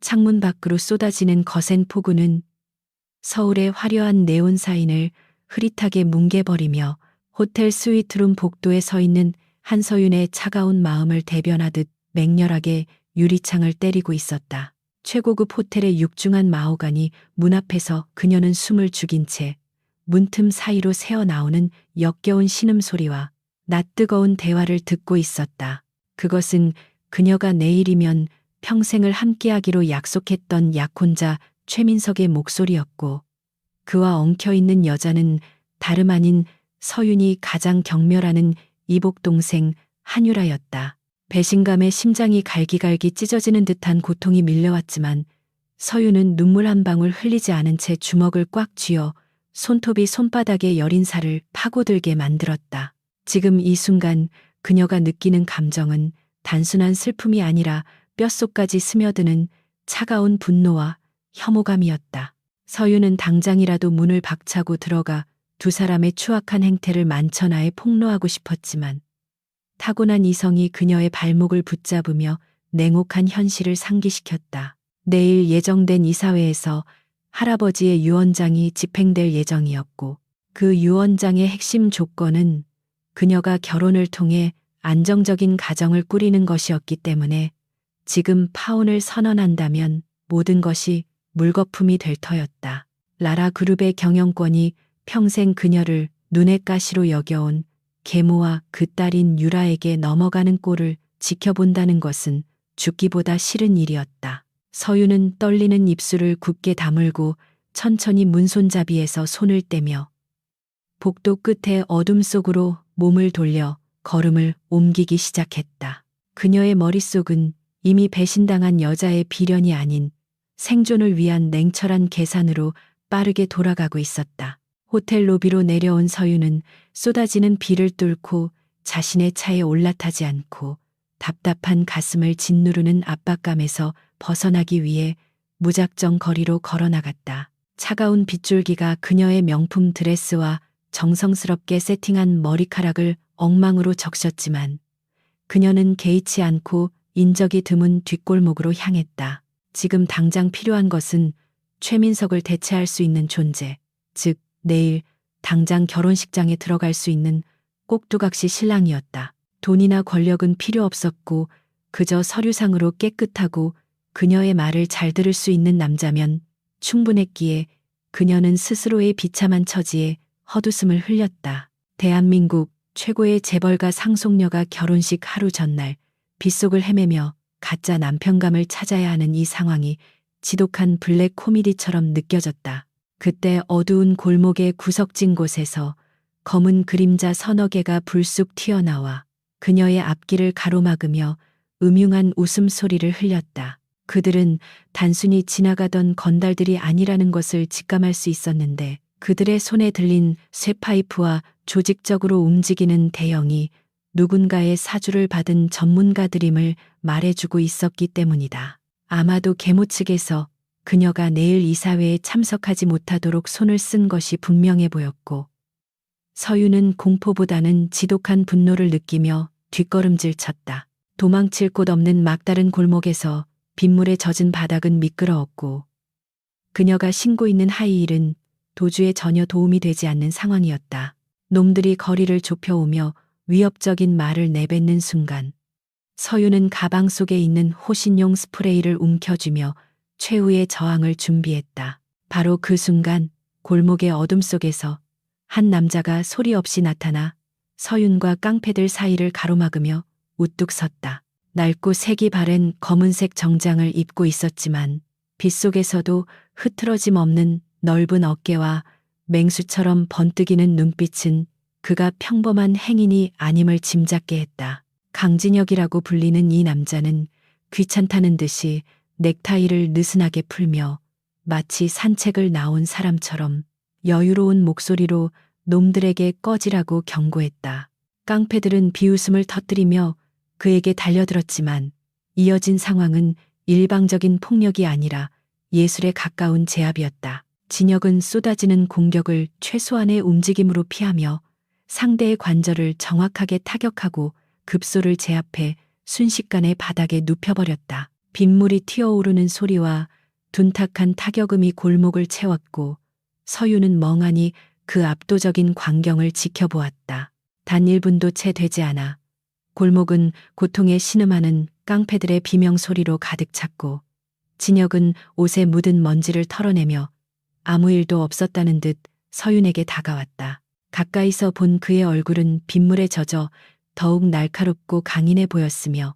창문 밖으로 쏟아지는 거센 폭우는 서울의 화려한 네온 사인을 흐릿하게 뭉개버리며 호텔 스위트룸 복도에 서 있는 한서윤의 차가운 마음을 대변하듯 맹렬하게 유리창을 때리고 있었다. 최고급 호텔의 육중한 마호가니 문 앞에서 그녀는 숨을 죽인 채 문틈 사이로 새어나오는 역겨운 신음소리와 낯뜨거운 대화를 듣고 있었다. 그것은 그녀가 내일이면 평생을 함께하기로 약속했던 약혼자 최민석의 목소리였고, 그와 엉켜있는 여자는 다름 아닌 서윤이 가장 경멸하는 이복동생 한유라였다. 배신감에 심장이 갈기갈기 찢어지는 듯한 고통이 밀려왔지만 서윤은 눈물 한 방울 흘리지 않은 채 주먹을 꽉 쥐어 손톱이 손바닥에 여린 살을 파고들게 만들었다. 지금 이 순간 그녀가 느끼는 감정은 단순한 슬픔이 아니라 뼛속까지 스며드는 차가운 분노와 혐오감이었다. 서윤은 당장이라도 문을 박차고 들어가 두 사람의 추악한 행태를 만천하에 폭로하고 싶었지만 타고난 이성이 그녀의 발목을 붙잡으며 냉혹한 현실을 상기시켰다. 내일 예정된 이사회에서 할아버지의 유언장이 집행될 예정이었고, 그 유언장의 핵심 조건은 그녀가 결혼을 통해 안정적인 가정을 꾸리는 것이었기 때문에 지금 파혼을 선언한다면 모든 것이 물거품이 될 터였다. 라라 그룹의 경영권이 평생 그녀를 눈의 가시로 여겨온 계모와 그 딸인 유라에게 넘어가는 꼴을 지켜본다는 것은 죽기보다 싫은 일이었다. 서윤은 떨리는 입술을 굳게 다물고 천천히 문손잡이에서 손을 떼며 복도 끝에 어둠 속으로 몸을 돌려 걸음을 옮기기 시작했다. 그녀의 머릿속은 이미 배신당한 여자의 비련이 아닌 생존을 위한 냉철한 계산으로 빠르게 돌아가고 있었다. 호텔 로비로 내려온 서윤은 쏟아지는 비를 뚫고 자신의 차에 올라타지 않고 답답한 가슴을 짓누르는 압박감에서 벗어나기 위해 무작정 거리로 걸어나갔다. 차가운 빗줄기가 그녀의 명품 드레스와 정성스럽게 세팅한 머리카락을 엉망으로 적셨지만 그녀는 개의치 않고 인적이 드문 뒷골목으로 향했다. 지금 당장 필요한 것은 최민석을 대체할 수 있는 존재, 즉 내일 당장 결혼식장에 들어갈 수 있는 꼭두각시 신랑이었다. 돈이나 권력은 필요 없었고 그저 서류상으로 깨끗하고 그녀의 말을 잘 들을 수 있는 남자면 충분했기에 그녀는 스스로의 비참한 처지에 헛웃음을 흘렸다. 대한민국 최고의 재벌가 상속녀가 결혼식 하루 전날 빗속을 헤매며 가짜 남편감을 찾아야 하는 이 상황이 지독한 블랙 코미디처럼 느껴졌다. 그때 어두운 골목의 구석진 곳에서 검은 그림자 서너 개가 불쑥 튀어나와 그녀의 앞길을 가로막으며 음흉한 웃음소리를 흘렸다. 그들은 단순히 지나가던 건달들이 아니라는 것을 직감할 수 있었는데 그들의 손에 들린 쇠파이프와 조직적으로 움직이는 대형이 누군가의 사주를 받은 전문가들임을 말해주고 있었기 때문이다. 아마도 계모 측에서 그녀가 내일 이사회에 참석하지 못하도록 손을 쓴 것이 분명해 보였고 서윤은 공포보다는 지독한 분노를 느끼며 뒷걸음질 쳤다. 도망칠 곳 없는 막다른 골목에서 빗물에 젖은 바닥은 미끄러웠고 그녀가 신고 있는 하이힐은 도주에 전혀 도움이 되지 않는 상황이었다. 놈들이 거리를 좁혀오며 위협적인 말을 내뱉는 순간 서윤은 가방 속에 있는 호신용 스프레이를 움켜쥐며 최후의 저항을 준비했다. 바로 그 순간 골목의 어둠 속에서 한 남자가 소리 없이 나타나 서윤과 깡패들 사이를 가로막으며 우뚝 섰다. 낡고 색이 바랜 검은색 정장을 입고 있었지만 빗속에서도 흐트러짐 없는 넓은 어깨와 맹수처럼 번뜩이는 눈빛은 그가 평범한 행인이 아님을 짐작게 했다. 강진혁이라고 불리는 이 남자는 귀찮다는 듯이 넥타이를 느슨하게 풀며 마치 산책을 나온 사람처럼 여유로운 목소리로 놈들에게 꺼지라고 경고했다. 깡패들은 비웃음을 터뜨리며 그에게 달려들었지만 이어진 상황은 일방적인 폭력이 아니라 예술에 가까운 제압이었다. 진혁은 쏟아지는 공격을 최소한의 움직임으로 피하며 상대의 관절을 정확하게 타격하고 급소를 제압해 순식간에 바닥에 눕혀버렸다. 빗물이 튀어오르는 소리와 둔탁한 타격음이 골목을 채웠고 서유는 멍하니 그 압도적인 광경을 지켜보았다. 단 1분도 채 되지 않아 골목은 고통에 신음하는 깡패들의 비명소리로 가득 찼고 진혁은 옷에 묻은 먼지를 털어내며 아무 일도 없었다는 듯 서윤에게 다가왔다. 가까이서 본 그의 얼굴은 빗물에 젖어 더욱 날카롭고 강인해 보였으며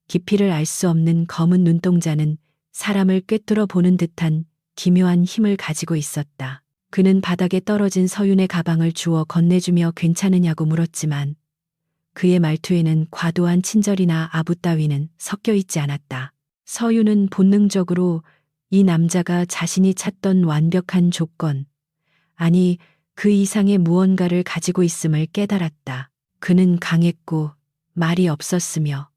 깊이를 알 수 없는 검은 눈동자는 사람을 꿰뚫어 보는 듯한 기묘한 힘을 가지고 있었다. 그는 바닥에 떨어진 서윤의 가방을 주워 건네주며 괜찮으냐고 물었지만 그의 말투에는 과도한 친절이나 아부 따위는 섞여 있지 않았다. 서윤은 본능적으로 이 남자가 자신이 찾던 완벽한 조건, 아니 그 이상의 무언가를 가지고 있음을 깨달았다. 그는 강했고 말이 없었으며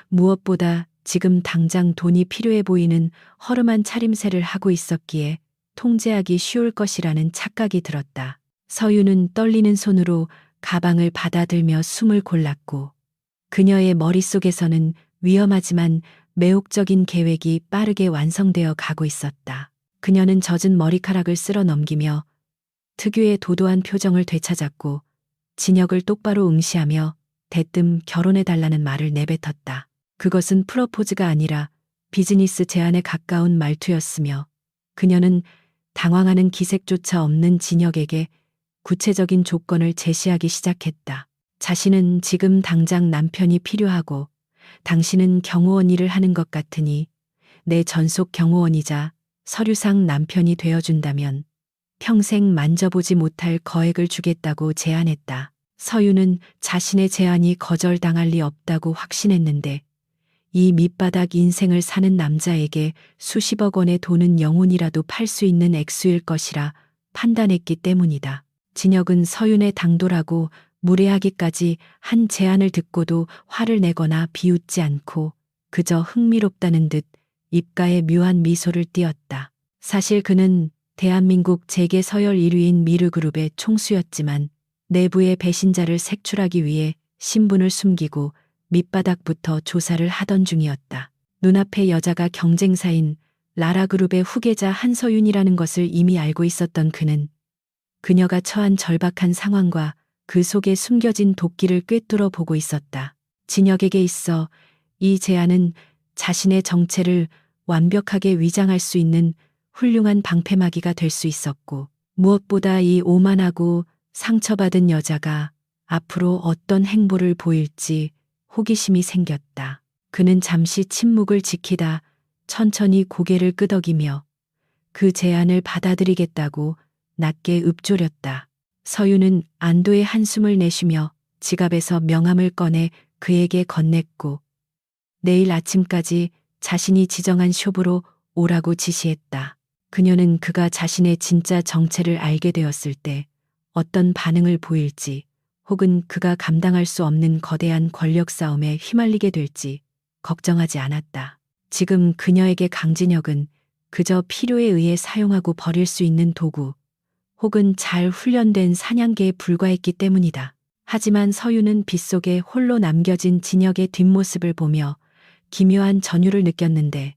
무엇보다 지금 당장 돈이 필요해 보이는 허름한 차림새를 하고 있었기에 통제하기 쉬울 것이라는 착각이 들었다. 서유는 떨리는 손으로 가방을 받아들며 숨을 골랐고 그녀의 머릿속에서는 위험하지만 매혹적인 계획이 빠르게 완성되어 가고 있었다. 그녀는 젖은 머리카락을 쓸어 넘기며 특유의 도도한 표정을 되찾았고 진혁을 똑바로 응시하며 대뜸 결혼해달라는 말을 내뱉었다. 그것은 프러포즈가 아니라 비즈니스 제안에 가까운 말투였으며 그녀는 당황하는 기색조차 없는 진혁에게 구체적인 조건을 제시하기 시작했다. 자신은 지금 당장 남편이 필요하고 당신은 경호원 일을 하는 것 같으니 내 전속 경호원이자 서류상 남편이 되어준다면 평생 만져보지 못할 거액을 주겠다고 제안했다. 서유는 자신의 제안이 거절당할 리 없다고 확신했는데 이 밑바닥 인생을 사는 남자에게 수십억 원의 돈은 영혼이라도 팔 수 있는 액수일 것이라 판단했기 때문이다. 진혁은 서윤의 당돌하고 무례하기까지 한 제안을 듣고도 화를 내거나 비웃지 않고 그저 흥미롭다는 듯 입가에 묘한 미소를 띄었다. 사실 그는 대한민국 재계 서열 1위인 미르그룹의 총수였지만 내부의 배신자를 색출하기 위해 신분을 숨기고 밑바닥부터 조사를 하던 중이었다. 눈앞의 여자가 경쟁사인 라라그룹의 후계자 한서윤이라는 것을 이미 알고 있었던 그는 그녀가 처한 절박한 상황과 그 속에 숨겨진 도끼를 꿰뚫어 보고 있었다. 진혁에게 있어 이 제안은 자신의 정체를 완벽하게 위장할 수 있는 훌륭한 방패막이가 될 수 있었고 무엇보다 이 오만하고 상처받은 여자가 앞으로 어떤 행보를 보일지 호기심이 생겼다. 그는 잠시 침묵을 지키다 천천히 고개를 끄덕이며 그 제안을 받아들이겠다고 낮게 읊조렸다. 서유는 안도의 한숨을 내쉬며 지갑에서 명함을 꺼내 그에게 건넸고 내일 아침까지 자신이 지정한 숍으로 오라고 지시했다. 그녀는 그가 자신의 진짜 정체를 알게 되었을 때 어떤 반응을 보일지 혹은 그가 감당할 수 없는 거대한 권력 싸움에 휘말리게 될지 걱정하지 않았다. 지금 그녀에게 강진혁은 그저 필요에 의해 사용하고 버릴 수 있는 도구 혹은 잘 훈련된 사냥개에 불과했기 때문이다. 하지만 서유는 빗속에 홀로 남겨진 진혁의 뒷모습을 보며 기묘한 전율을 느꼈는데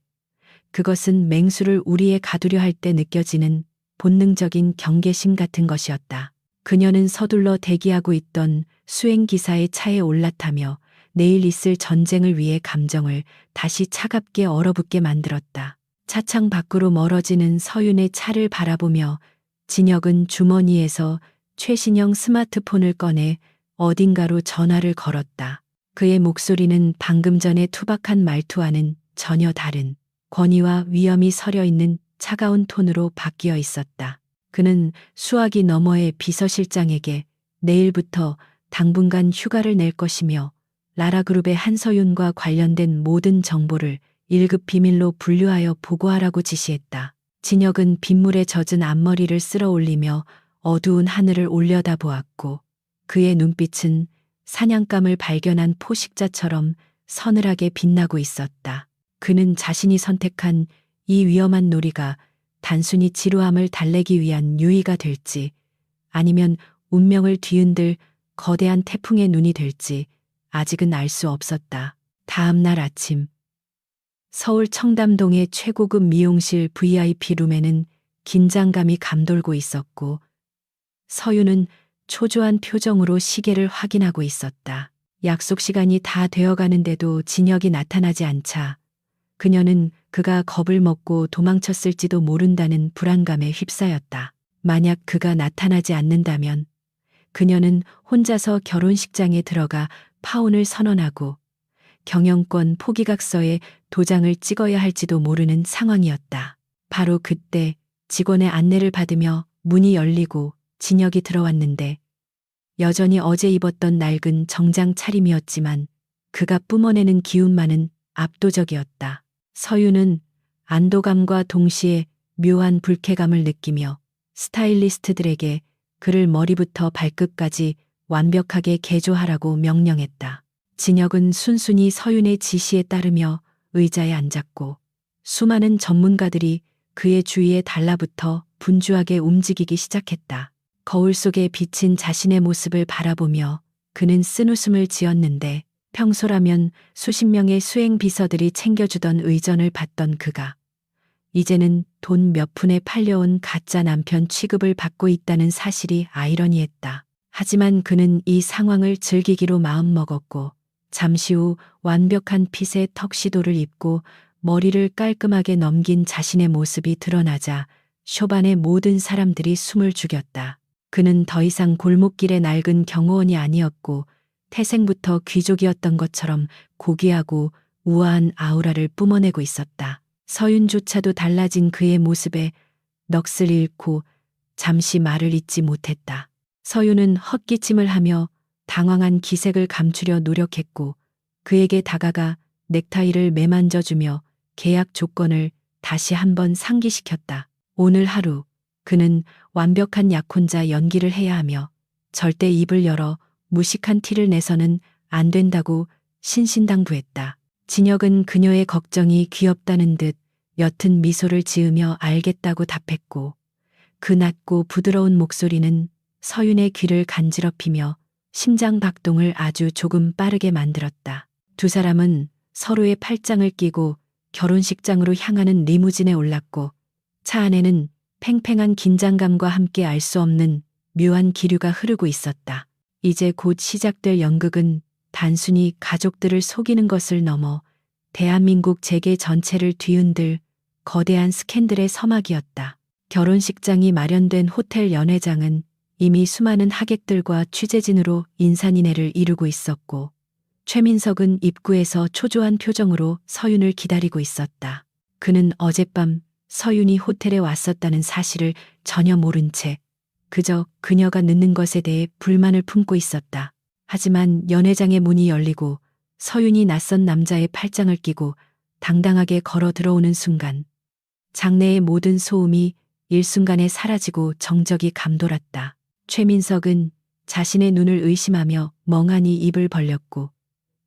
그것은 맹수를 우리에 가두려 할 때 느껴지는 본능적인 경계심 같은 것이었다. 그녀는 서둘러 대기하고 있던 수행기사의 차에 올라타며 내일 있을 전쟁을 위해 감정을 다시 차갑게 얼어붙게 만들었다. 차창 밖으로 멀어지는 서윤의 차를 바라보며 진혁은 주머니에서 최신형 스마트폰을 꺼내 어딘가로 전화를 걸었다. 그의 목소리는 방금 전의 투박한 말투와는 전혀 다른 권위와 위엄이 서려 있는 차가운 톤으로 바뀌어 있었다. 그는 수화기 너머의 비서실장에게 내일부터 당분간 휴가를 낼 것이며 라라그룹의 한서윤과 관련된 모든 정보를 1급 비밀로 분류하여 보고하라고 지시했다. 진혁은 빗물에 젖은 앞머리를 쓸어 올리며 어두운 하늘을 올려다보았고 그의 눈빛은 사냥감을 발견한 포식자처럼 서늘하게 빛나고 있었다. 그는 자신이 선택한 이 위험한 놀이가 단순히 지루함을 달래기 위한 유의가 될지 아니면 운명을 뒤흔들 거대한 태풍의 눈이 될지 아직은 알 수 없었다. 다음 날 아침 서울 청담동의 최고급 미용실 VIP 룸에는 긴장감이 감돌고 있었고 서윤은 초조한 표정으로 시계를 확인하고 있었다. 약속 시간이 다 되어가는데도 진혁이 나타나지 않자 그녀는 그가 겁을 먹고 도망쳤을지도 모른다는 불안감에 휩싸였다. 만약 그가 나타나지 않는다면 그녀는 혼자서 결혼식장에 들어가 파혼을 선언하고 경영권 포기각서에 도장을 찍어야 할지도 모르는 상황이었다. 바로 그때 직원의 안내를 받으며 문이 열리고 진혁이 들어왔는데 여전히 어제 입었던 낡은 정장 차림이었지만 그가 뿜어내는 기운만은 압도적이었다. 서윤은 안도감과 동시에 묘한 불쾌감을 느끼며 스타일리스트들에게 그를 머리부터 발끝까지 완벽하게 개조하라고 명령했다. 진혁은 순순히 서윤의 지시에 따르며 의자에 앉았고 수많은 전문가들이 그의 주위에 달라붙어 분주하게 움직이기 시작했다. 거울 속에 비친 자신의 모습을 바라보며 그는 쓴웃음을 지었는데 평소라면 수십 명의 수행 비서들이 챙겨주던 의전을 받던 그가 이제는 돈 몇 푼에 팔려온 가짜 남편 취급을 받고 있다는 사실이 아이러니했다. 하지만 그는 이 상황을 즐기기로 마음먹었고 잠시 후 완벽한 핏의 턱시도를 입고 머리를 깔끔하게 넘긴 자신의 모습이 드러나자 쇼반의 모든 사람들이 숨을 죽였다. 그는 더 이상 골목길의 낡은 경호원이 아니었고 태생부터 귀족이었던 것처럼 고귀하고 우아한 아우라를 뿜어내고 있었다. 서윤조차도 달라진 그의 모습에 넋을 잃고 잠시 말을 잇지 못했다. 서윤은 헛기침을 하며 당황한 기색을 감추려 노력했고 그에게 다가가 넥타이를 매만져주며 계약 조건을 다시 한번 상기시켰다. 오늘 하루 그는 완벽한 약혼자 연기를 해야 하며 절대 입을 열어 무식한 티를 내서는 안 된다고 신신당부했다. 진혁은 그녀의 걱정이 귀엽다는 듯 옅은 미소를 지으며 알겠다고 답했고 그 낮고 부드러운 목소리는 서윤의 귀를 간지럽히며 심장 박동을 아주 조금 빠르게 만들었다. 두 사람은 서로의 팔짱을 끼고 결혼식장으로 향하는 리무진에 올랐고 차 안에는 팽팽한 긴장감과 함께 알 수 없는 묘한 기류가 흐르고 있었다. 이제 곧 시작될 연극은 단순히 가족들을 속이는 것을 넘어 대한민국 재계 전체를 뒤흔들 거대한 스캔들의 서막이었다. 결혼식장이 마련된 호텔 연회장은 이미 수많은 하객들과 취재진으로 인산인해를 이루고 있었고 최민석은 입구에서 초조한 표정으로 서윤을 기다리고 있었다. 그는 어젯밤 서윤이 호텔에 왔었다는 사실을 전혀 모른 채 그저 그녀가 늦는 것에 대해 불만을 품고 있었다. 하지만 연회장의 문이 열리고 서윤이 낯선 남자의 팔짱을 끼고 당당하게 걸어 들어오는 순간 장내의 모든 소음이 일순간에 사라지고 정적이 감돌았다. 최민석은 자신의 눈을 의심하며 멍하니 입을 벌렸고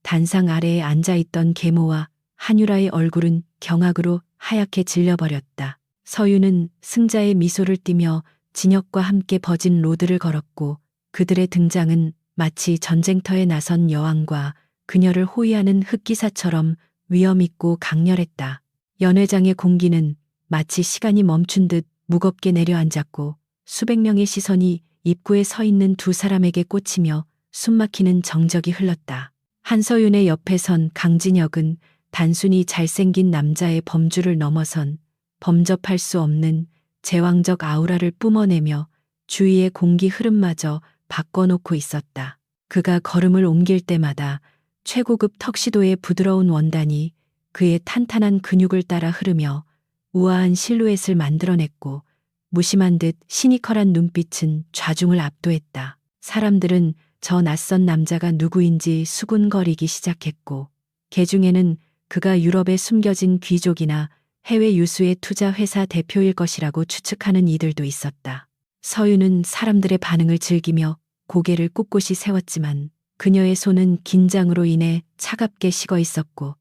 단상 아래에 앉아있던 계모와 한유라의 얼굴은 경악으로 하얗게 질려버렸다. 서윤은 승자의 미소를 띠며 진혁과 함께 버진 로드를 걸었고 그들의 등장은 마치 전쟁터에 나선 여왕과 그녀를 호위하는 흑기사처럼 위엄있고 강렬했다. 연회장의 공기는 마치 시간이 멈춘 듯 무겁게 내려앉았고 수백 명의 시선이 입구에 서 있는 두 사람에게 꽂히며 숨막히는 정적이 흘렀다. 한서윤의 옆에 선 강진혁은 단순히 잘생긴 남자의 범주를 넘어선 범접할 수 없는 제왕적 아우라를 뿜어내며 주위의 공기 흐름마저 바꿔놓고 있었다. 그가 걸음을 옮길 때마다 최고급 턱시도의 부드러운 원단이 그의 탄탄한 근육을 따라 흐르며 우아한 실루엣을 만들어냈고 무심한 듯 시니컬한 눈빛은 좌중을 압도했다. 사람들은 저 낯선 남자가 누구인지 수군거리기 시작했고 개중에는 그가 유럽에 숨겨진 귀족이나 해외 유수의 투자 회사 대표일 것이라고 추측하는 이들도 있었다. 서윤은 사람들의 반응을 즐기며 고개를 꼿꼿이 세웠지만 그녀의 손은 긴장으로 인해 차갑게 식어 있었고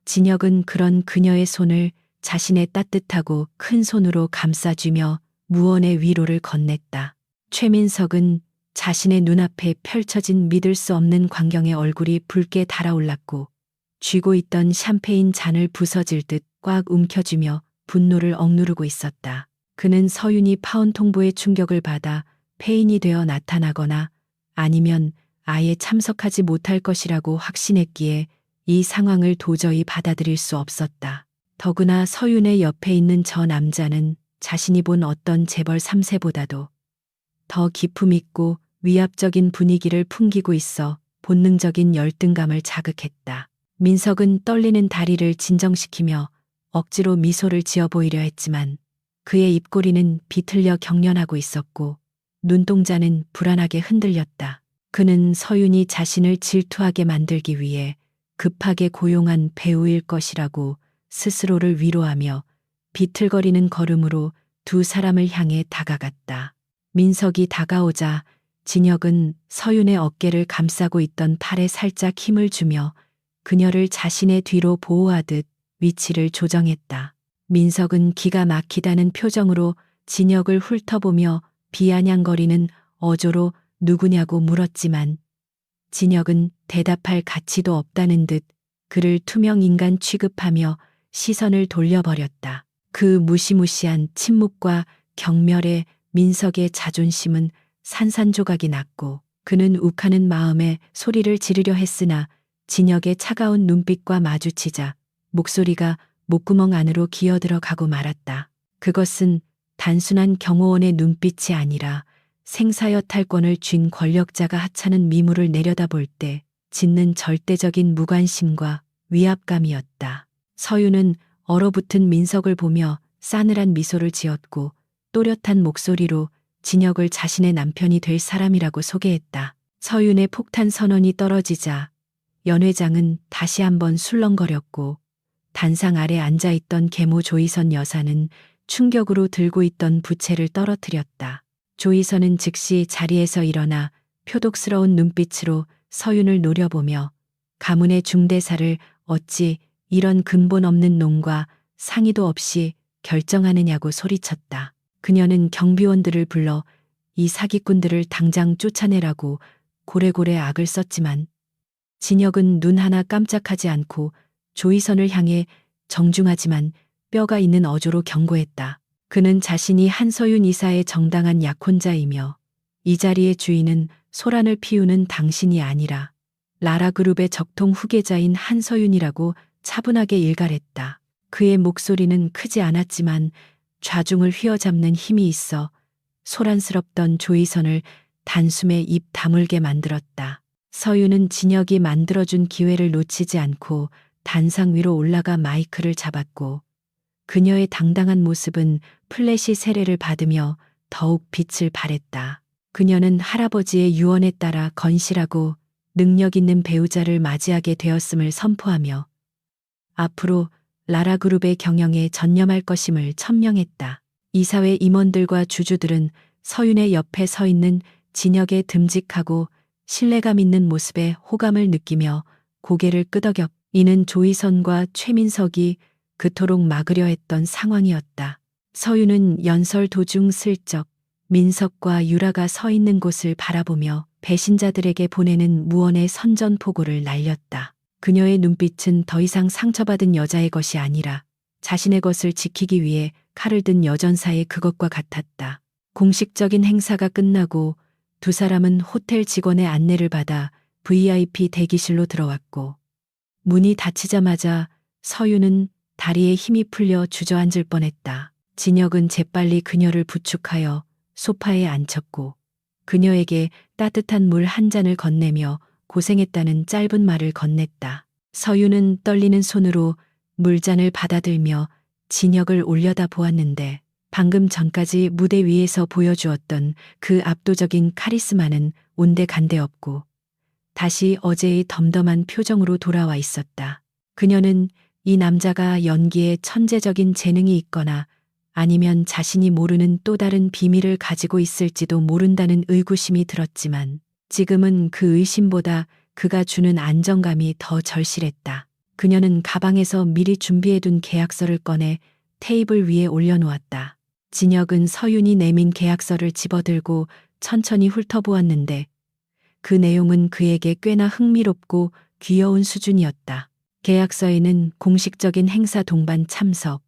진혁은 그런 그녀의 손을 자신의 따뜻하고 큰 손으로 감싸주며 무언의 위로를 건넸다. 최민석은 자신의 눈앞에 펼쳐진 믿을 수 없는 광경의 얼굴이 붉게 달아올랐고 쥐고 있던 샴페인 잔을 부서질 듯 꽉 움켜쥐며 분노를 억누르고 있었다. 그는 서윤이 파혼통보의 충격을 받아 폐인이 되어 나타나거나 아니면 아예 참석하지 못할 것이라고 확신했기에 이 상황을 도저히 받아들일 수 없었다. 더구나 서윤의 옆에 있는 저 남자는 자신이 본 어떤 재벌 3세보다도 더 기품 있고 위압적인 분위기를 풍기고 있어 본능적인 열등감을 자극했다. 민석은 떨리는 다리를 진정시키며 억지로 미소를 지어 보이려 했지만 그의 입꼬리는 비틀려 경련하고 있었고 눈동자는 불안하게 흔들렸다. 그는 서윤이 자신을 질투하게 만들기 위해 급하게 고용한 배우일 것이라고 스스로를 위로하며 비틀거리는 걸음으로 두 사람을 향해 다가갔다. 민석이 다가오자 진혁은 서윤의 어깨를 감싸고 있던 팔에 살짝 힘을 주며 그녀를 자신의 뒤로 보호하듯 위치를 조정했다. 민석은 기가 막히다는 표정으로 진혁을 훑어보며 비아냥거리는 어조로 누구냐고 물었지만 진혁은 대답할 가치도 없다는 듯 그를 투명 인간 취급하며 시선을 돌려버렸다. 그 무시무시한 침묵과 경멸에 민석의 자존심은 산산조각이 났고 그는 욱하는 마음에 소리를 지르려 했으나 진혁의 차가운 눈빛과 마주치자 목소리가 목구멍 안으로 기어들어가고 말았다. 그것은 단순한 경호원의 눈빛이 아니라 생사여 탈권을 쥔 권력자가 하찮은 미물을 내려다볼 때 짓는 절대적인 무관심과 위압감이었다. 서윤은 얼어붙은 민석을 보며 싸늘한 미소를 지었고 또렷한 목소리로 진혁을 자신의 남편이 될 사람이라고 소개했다. 서윤의 폭탄 선언이 떨어지자 연 회장은 다시 한번 술렁거렸고 단상 아래 앉아있던 계모 조이선 여사는 충격으로 들고 있던 부채를 떨어뜨렸다. 조이선은 즉시 자리에서 일어나 표독스러운 눈빛으로 서윤을 노려보며 가문의 중대사를 어찌 이런 근본 없는 놈과 상의도 없이 결정하느냐고 소리쳤다. 그녀는 경비원들을 불러 이 사기꾼들을 당장 쫓아내라고 고래고래 악을 썼지만 진혁은 눈 하나 깜짝하지 않고 조이선을 향해 정중하지만 뼈가 있는 어조로 경고했다. 그는 자신이 한서윤 이사의 정당한 약혼자이며 이 자리의 주인은 소란을 피우는 당신이 아니라 라라그룹의 적통 후계자인 한서윤이라고 차분하게 일갈했다. 그의 목소리는 크지 않았지만 좌중을 휘어잡는 힘이 있어 소란스럽던 조이선을 단숨에 입 다물게 만들었다. 서윤은 진혁이 만들어준 기회를 놓치지 않고 단상 위로 올라가 마이크를 잡았고 그녀의 당당한 모습은 플래시 세례를 받으며 더욱 빛을 발했다. 그녀는 할아버지의 유언에 따라 건실하고 능력 있는 배우자를 맞이하게 되었음을 선포하며 앞으로 라라그룹의 경영에 전념할 것임을 천명했다. 이사회 임원들과 주주들은 서윤의 옆에 서 있는 진혁의 듬직하고 신뢰감 있는 모습에 호감을 느끼며 고개를 끄덕였. 이는 조이선과 최민석이 그토록 막으려 했던 상황이었다. 서윤은 연설 도중 슬쩍 민석과 유라가 서 있는 곳을 바라보며 배신자들에게 보내는 무언의 선전포고를 날렸다. 그녀의 눈빛은 더 이상 상처받은 여자의 것이 아니라 자신의 것을 지키기 위해 칼을 든 여전사의 그것과 같았다. 공식적인 행사가 끝나고 두 사람은 호텔 직원의 안내를 받아 VIP 대기실로 들어왔고 문이 닫히자마자 서윤은 다리에 힘이 풀려 주저앉을 뻔했다. 진혁은 재빨리 그녀를 부축하여 소파에 앉혔고 그녀에게 따뜻한 물 한 잔을 건네며 고생했다는 짧은 말을 건넸다. 서윤은 떨리는 손으로 물잔을 받아들며 진혁을 올려다 보았는데 방금 전까지 무대 위에서 보여주었던 그 압도적인 카리스마는 온데간데 없고 다시 어제의 덤덤한 표정으로 돌아와 있었다. 그녀는 이 남자가 연기에 천재적인 재능이 있거나 아니면 자신이 모르는 또 다른 비밀을 가지고 있을지도 모른다는 의구심이 들었지만 지금은 그 의심보다 그가 주는 안정감이 더 절실했다. 그녀는 가방에서 미리 준비해둔 계약서를 꺼내 테이블 위에 올려놓았다. 진혁은 서윤이 내민 계약서를 집어들고 천천히 훑어보았는데 그 내용은 그에게 꽤나 흥미롭고 귀여운 수준이었다. 계약서에는 공식적인 행사 동반 참석,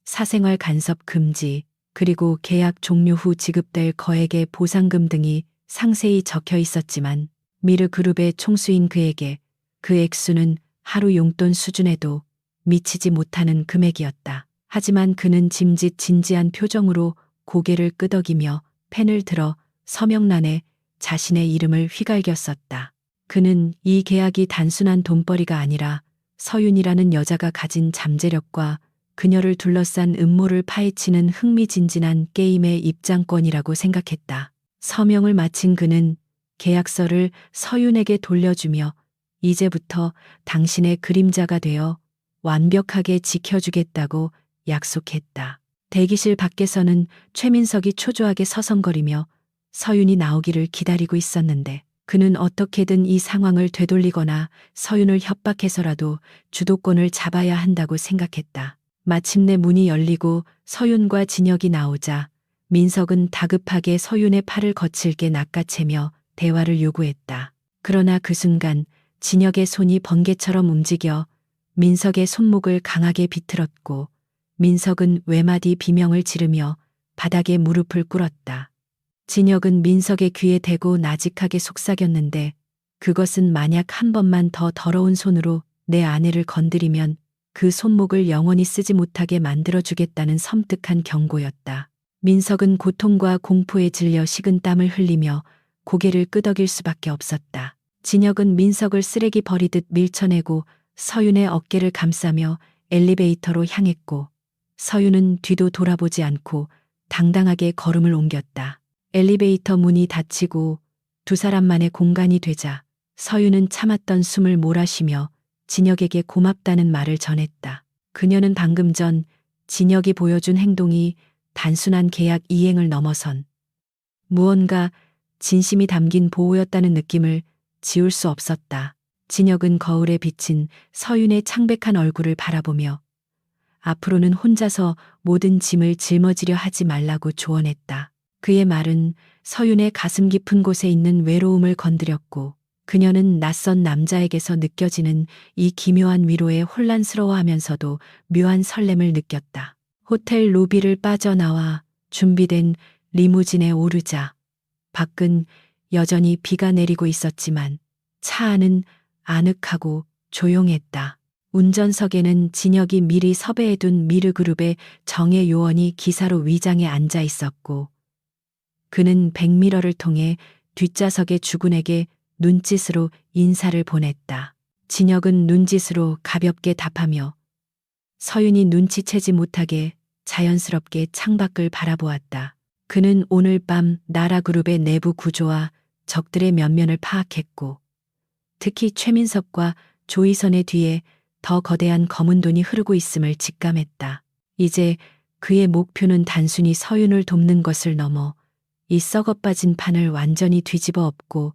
사생활 간섭 금지, 그리고 계약 종료 후 지급될 거액의 보상금 등이 상세히 적혀 있었지만 미르 그룹의 총수인 그에게 그 액수는 하루 용돈 수준에도 미치지 못하는 금액이었다. 하지만 그는 짐짓 진지한 표정으로 고개를 끄덕이며 펜을 들어 서명란에 자신의 이름을 휘갈겼었다. 그는 이 계약이 단순한 돈벌이가 아니라 서윤이라는 여자가 가진 잠재력과 그녀를 둘러싼 음모를 파헤치는 흥미진진한 게임의 입장권이라고 생각했다. 서명을 마친 그는 계약서를 서윤에게 돌려주며 이제부터 당신의 그림자가 되어 완벽하게 지켜주겠다고 약속했다. 대기실 밖에서는 최민석이 초조하게 서성거리며 서윤이 나오기를 기다리고 있었는데 그는 어떻게든 이 상황을 되돌리거나 서윤을 협박해서라도 주도권을 잡아야 한다고 생각했다. 마침내 문이 열리고 서윤과 진혁이 나오자 민석은 다급하게 서윤의 팔을 거칠게 낚아채며 대화를 요구했다. 그러나 그 순간 진혁의 손이 번개처럼 움직여 민석의 손목을 강하게 비틀었고 민석은 외마디 비명을 지르며 바닥에 무릎을 꿇었다. 진혁은 민석의 귀에 대고 나직하게 속삭였는데 그것은 만약 한 번만 더 더러운 손으로 내 아내를 건드리면 그 손목을 영원히 쓰지 못하게 만들어주겠다는 섬뜩한 경고였다. 민석은 고통과 공포에 질려 식은 땀을 흘리며 고개를 끄덕일 수밖에 없었다. 진혁은 민석을 쓰레기 버리듯 밀쳐내고 서윤의 어깨를 감싸며 엘리베이터로 향했고 서윤은 뒤도 돌아보지 않고 당당하게 걸음을 옮겼다. 엘리베이터 문이 닫히고 두 사람만의 공간이 되자 서윤은 참았던 숨을 몰아쉬며 진혁에게 고맙다는 말을 전했다. 그녀는 방금 전 진혁이 보여준 행동이 단순한 계약 이행을 넘어선 무언가 진심이 담긴 보호였다는 느낌을 지울 수 없었다. 진혁은 거울에 비친 서윤의 창백한 얼굴을 바라보며 앞으로는 혼자서 모든 짐을 짊어지려 하지 말라고 조언했다. 그의 말은 서윤의 가슴 깊은 곳에 있는 외로움을 건드렸고 그녀는 낯선 남자에게서 느껴지는 이 기묘한 위로에 혼란스러워하면서도 묘한 설렘을 느꼈다. 호텔 로비를 빠져나와 준비된 리무진에 오르자 밖은 여전히 비가 내리고 있었지만 차 안은 아늑하고 조용했다. 운전석에는 진혁이 미리 섭외해둔 미르그룹의 정혜 요원이 기사로 위장해 앉아 있었고 그는 백미러를 통해 뒷좌석의 주군에게 눈짓으로 인사를 보냈다. 진혁은 눈짓으로 가볍게 답하며 서윤이 눈치채지 못하게 자연스럽게 창밖을 바라보았다. 그는 오늘 밤 나라그룹의 내부 구조와 적들의 면면을 파악했고 특히 최민석과 조이선의 뒤에 더 거대한 검은 돈이 흐르고 있음을 직감했다. 이제 그의 목표는 단순히 서윤을 돕는 것을 넘어 이 썩어빠진 판을 완전히 뒤집어 엎고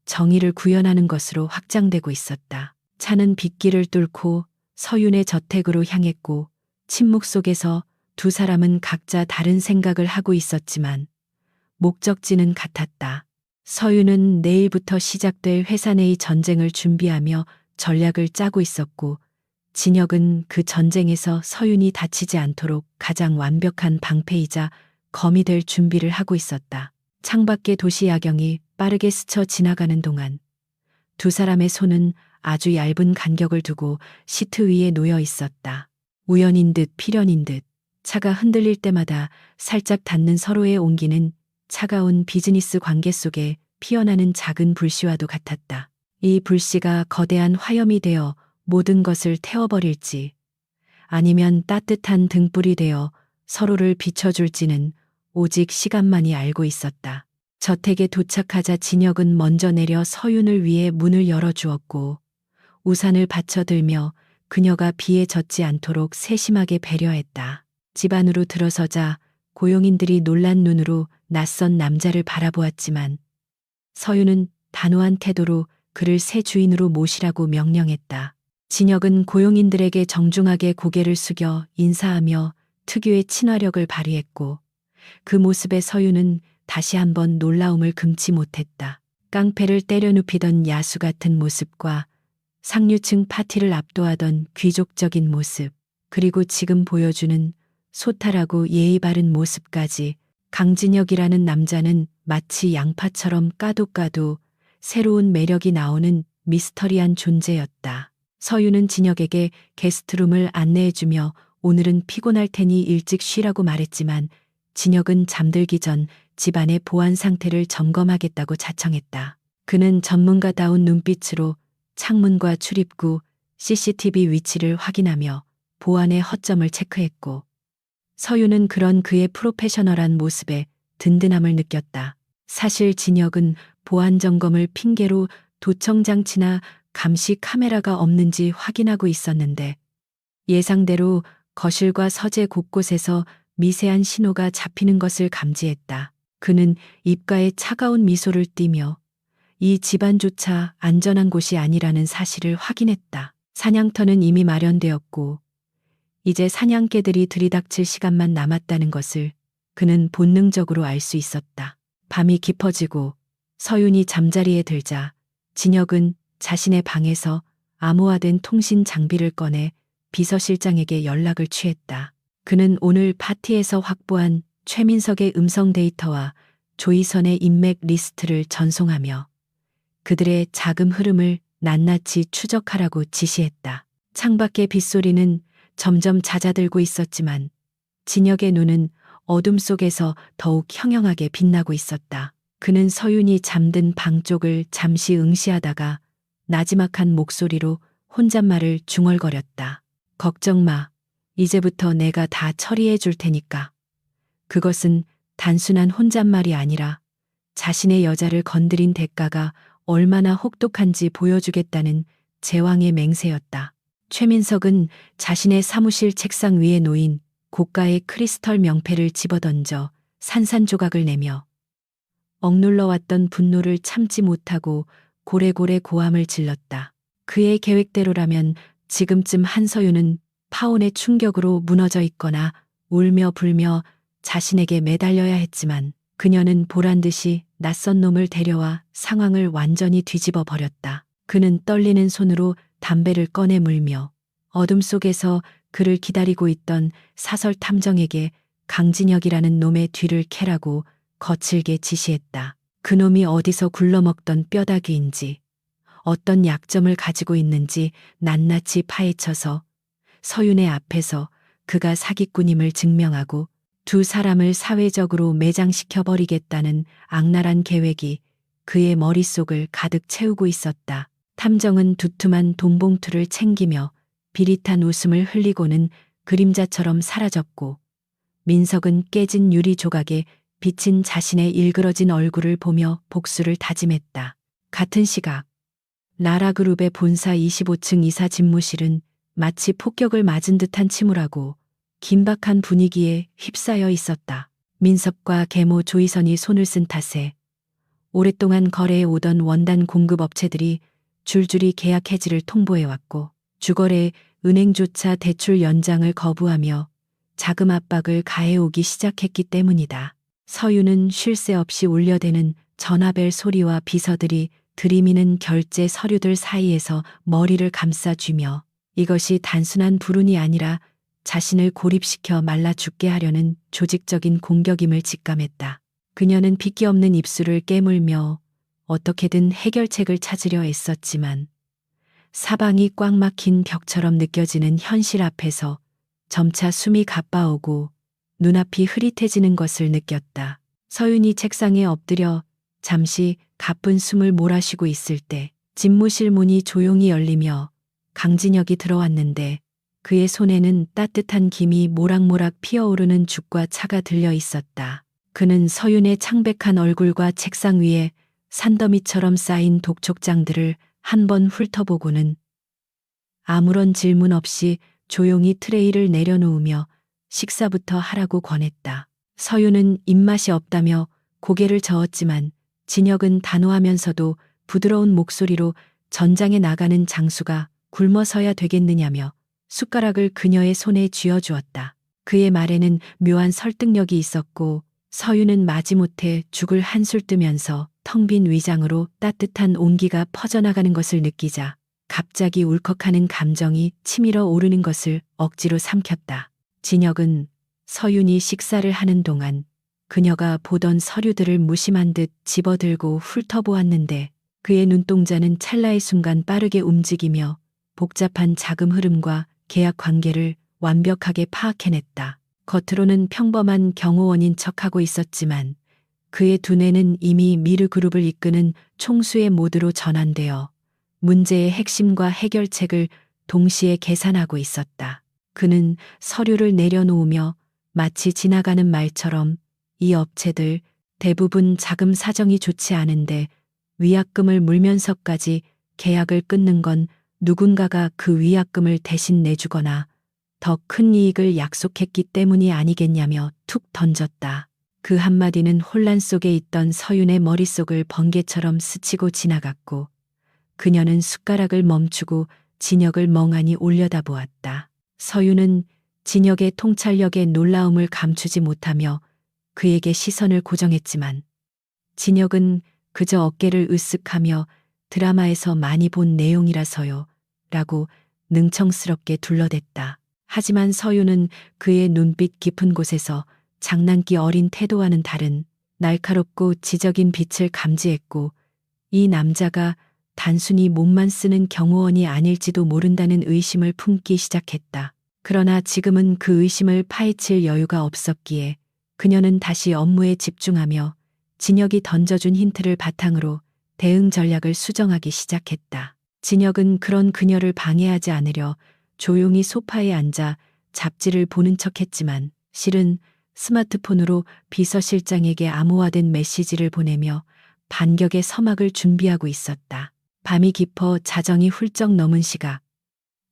정의를 구현하는 것으로 확장되고 있었다. 차는 빗길을 뚫고 서윤의 저택으로 향했고 침묵 속에서 두 사람은 각자 다른 생각을 하고 있었지만 목적지는 같았다. 서윤은 내일부터 시작될 회사 내의 전쟁을 준비하며 전략을 짜고 있었고 진혁은 그 전쟁에서 서윤이 다치지 않도록 가장 완벽한 방패이자 검이 될 준비를 하고 있었다. 창밖의 도시 야경이 빠르게 스쳐 지나가는 동안 두 사람의 손은 아주 얇은 간격을 두고 시트 위에 놓여 있었다. 우연인 듯 필연인 듯 차가 흔들릴 때마다 살짝 닿는 서로의 온기는 차가운 비즈니스 관계 속에 피어나는 작은 불씨와도 같았다. 이 불씨가 거대한 화염이 되어 모든 것을 태워버릴지 아니면 따뜻한 등불이 되어 서로를 비춰줄지는 오직 시간만이 알고 있었다. 저택에 도착하자 진혁은 먼저 내려 서윤을 위해 문을 열어주었고 우산을 받쳐들며 그녀가 비에 젖지 않도록 세심하게 배려했다. 집 안으로 들어서자 고용인들이 놀란 눈으로 낯선 남자를 바라보았지만 서윤은 단호한 태도로 그를 새 주인으로 모시라고 명령했다. 진혁은 고용인들에게 정중하게 고개를 숙여 인사하며 특유의 친화력을 발휘했고 그 모습에 서윤은 다시 한번 놀라움을 금치 못했다. 깡패를 때려 눕히던 야수 같은 모습과 상류층 파티를 압도하던 귀족적인 모습, 그리고 지금 보여주는 소탈하고 예의 바른 모습까지 강진혁이라는 남자는 마치 양파처럼 까도 새로운 매력이 나오는 미스터리한 존재였다. 서유는 진혁에게 게스트룸을 안내해주며 오늘은 피곤할 테니 일찍 쉬라고 말했지만 진혁은 잠들기 전 집안의 보안 상태를 점검하겠다고 자청했다. 그는 전문가다운 눈빛으로 창문과 출입구, CCTV 위치를 확인하며 보안의 허점을 체크했고 서유는 그런 그의 프로페셔널한 모습에 든든함을 느꼈다. 사실 진혁은 보안 점검을 핑계로 도청 장치나 감시 카메라가 없는지 확인하고 있었는데 예상대로 거실과 서재 곳곳에서 미세한 신호가 잡히는 것을 감지했다. 그는 입가에 차가운 미소를 띠며 이 집안조차 안전한 곳이 아니라는 사실을 확인했다. 사냥터는 이미 마련되었고 이제 사냥개들이 들이닥칠 시간만 남았다는 것을 그는 본능적으로 알 수 있었다. 밤이 깊어지고 서윤이 잠자리에 들자 진혁은 자신의 방에서 암호화된 통신 장비를 꺼내 비서실장에게 연락을 취했다. 그는 오늘 파티에서 확보한 최민석의 음성 데이터와 조이선의 인맥 리스트를 전송하며 그들의 자금 흐름을 낱낱이 추적하라고 지시했다. 창밖의 빗소리는 점점 잦아들고 있었지만 진혁의 눈은 어둠 속에서 더욱 형형하게 빛나고 있었다. 그는 서윤이 잠든 방 쪽을 잠시 응시하다가 나지막한 목소리로 혼잣말을 중얼거렸다. 걱정 마. 이제부터 내가 다 처리해 줄 테니까. 그것은 단순한 혼잣말이 아니라 자신의 여자를 건드린 대가가 얼마나 혹독한지 보여주겠다는 제왕의 맹세였다. 최민석은 자신의 사무실 책상 위에 놓인 고가의 크리스털 명패를 집어던져 산산조각을 내며 억눌러왔던 분노를 참지 못하고 고래고래 고함을 질렀다. 그의 계획대로라면 지금쯤 한서윤은 파혼의 충격으로 무너져 있거나 울며 불며 자신에게 매달려야 했지만 그녀는 보란듯이 낯선 놈을 데려와 상황을 완전히 뒤집어 버렸다. 그는 떨리는 손으로 담배를 꺼내 물며 어둠 속에서 그를 기다리고 있던 사설 탐정에게 강진혁이라는 놈의 뒤를 캐라고 거칠게 지시했다. 그놈이 어디서 굴러먹던 뼈다귀인지 어떤 약점을 가지고 있는지 낱낱이 파헤쳐서 서윤의 앞에서 그가 사기꾼임을 증명하고 두 사람을 사회적으로 매장시켜버리겠다는 악랄한 계획이 그의 머릿속을 가득 채우고 있었다. 탐정은 두툼한 돈봉투를 챙기며 비릿한 웃음을 흘리고는 그림자처럼 사라졌고 민석은 깨진 유리 조각에 비친 자신의 일그러진 얼굴을 보며 복수를 다짐했다. 같은 시각 라라그룹의 본사 25층 이사 집무실은 마치 폭격을 맞은 듯한 침울하고 긴박한 분위기에 휩싸여 있었다. 민석과 계모 조이선이 손을 쓴 탓에 오랫동안 거래해 오던 원단 공급 업체들이 줄줄이 계약 해지를 통보해왔고 주거래 은행조차 대출 연장을 거부하며 자금 압박을 가해오기 시작했기 때문이다. 서유는 쉴 새 없이 울려대는 전화벨 소리와 비서들이 들이미는 결제 서류들 사이에서 머리를 감싸쥐며 이것이 단순한 불운이 아니라 자신을 고립시켜 말라 죽게 하려는 조직적인 공격임을 직감했다. 그녀는 핏기 없는 입술을 깨물며 어떻게든 해결책을 찾으려 애썼지만 사방이 꽉 막힌 벽처럼 느껴지는 현실 앞에서 점차 숨이 가빠오고 눈앞이 흐릿해지는 것을 느꼈다. 서윤이 책상에 엎드려 잠시 가쁜 숨을 몰아쉬고 있을 때 집무실 문이 조용히 열리며 강진혁이 들어왔는데 그의 손에는 따뜻한 김이 모락모락 피어오르는 죽과 차가 들려 있었다. 그는 서윤의 창백한 얼굴과 책상 위에 산더미처럼 쌓인 독촉장들을 한번 훑어보고는 아무런 질문 없이 조용히 트레이를 내려놓으며 식사부터 하라고 권했다. 서윤은 입맛이 없다며 고개를 저었지만 진혁은 단호하면서도 부드러운 목소리로 전장에 나가는 장수가 굶어서야 되겠느냐며 숟가락을 그녀의 손에 쥐어주었다. 그의 말에는 묘한 설득력이 있었고 서윤은 마지못해 죽을 한술 뜨면서 텅 빈 위장으로 따뜻한 온기가 퍼져나가는 것을 느끼자 갑자기 울컥하는 감정이 치밀어 오르는 것을 억지로 삼켰다. 진혁은 서윤이 식사를 하는 동안 그녀가 보던 서류들을 무심한 듯 집어들고 훑어보았는데 그의 눈동자는 찰나의 순간 빠르게 움직이며 복잡한 자금 흐름과 계약 관계를 완벽하게 파악해냈다. 겉으로는 평범한 경호원인 척하고 있었지만 그의 두뇌는 이미 미르그룹을 이끄는 총수의 모드로 전환되어 문제의 핵심과 해결책을 동시에 계산하고 있었다. 그는 서류를 내려놓으며 마치 지나가는 말처럼 이 업체들 대부분 자금 사정이 좋지 않은데 위약금을 물면서까지 계약을 끊는 건 누군가가 그 위약금을 대신 내주거나 더 큰 이익을 약속했기 때문이 아니겠냐며 툭 던졌다. 그 한마디는 혼란 속에 있던 서윤의 머릿속을 번개처럼 스치고 지나갔고 그녀는 숟가락을 멈추고 진혁을 멍하니 올려다보았다. 서윤은 진혁의 통찰력에 놀라움을 감추지 못하며 그에게 시선을 고정했지만 진혁은 그저 어깨를 으쓱하며 드라마에서 많이 본 내용이라서요 라고 능청스럽게 둘러댔다. 하지만 서윤은 그의 눈빛 깊은 곳에서 장난기 어린 태도와는 다른 날카롭고 지적인 빛을 감지했고 이 남자가 단순히 몸만 쓰는 경호원이 아닐지도 모른다는 의심을 품기 시작했다. 그러나 지금은 그 의심을 파헤칠 여유가 없었기에 그녀는 다시 업무에 집중하며 진혁이 던져준 힌트를 바탕으로 대응 전략을 수정하기 시작했다. 진혁은 그런 그녀를 방해하지 않으려 조용히 소파에 앉아 잡지를 보는 척했지만 실은 스마트폰으로 비서실장에게 암호화된 메시지를 보내며 반격의 서막을 준비하고 있었다. 밤이 깊어 자정이 훌쩍 넘은 시각.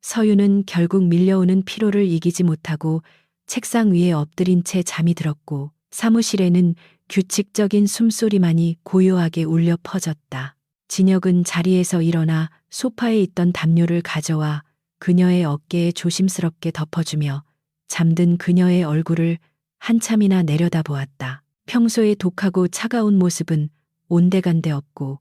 서윤은 결국 밀려오는 피로를 이기지 못하고 책상 위에 엎드린 채 잠이 들었고 사무실에는 규칙적인 숨소리만이 고요하게 울려 퍼졌다. 진혁은 자리에서 일어나 소파에 있던 담요를 가져와 그녀의 어깨에 조심스럽게 덮어주며 잠든 그녀의 얼굴을 한참이나 내려다보았다. 평소에 독하고 차가운 모습은 온데간데 없고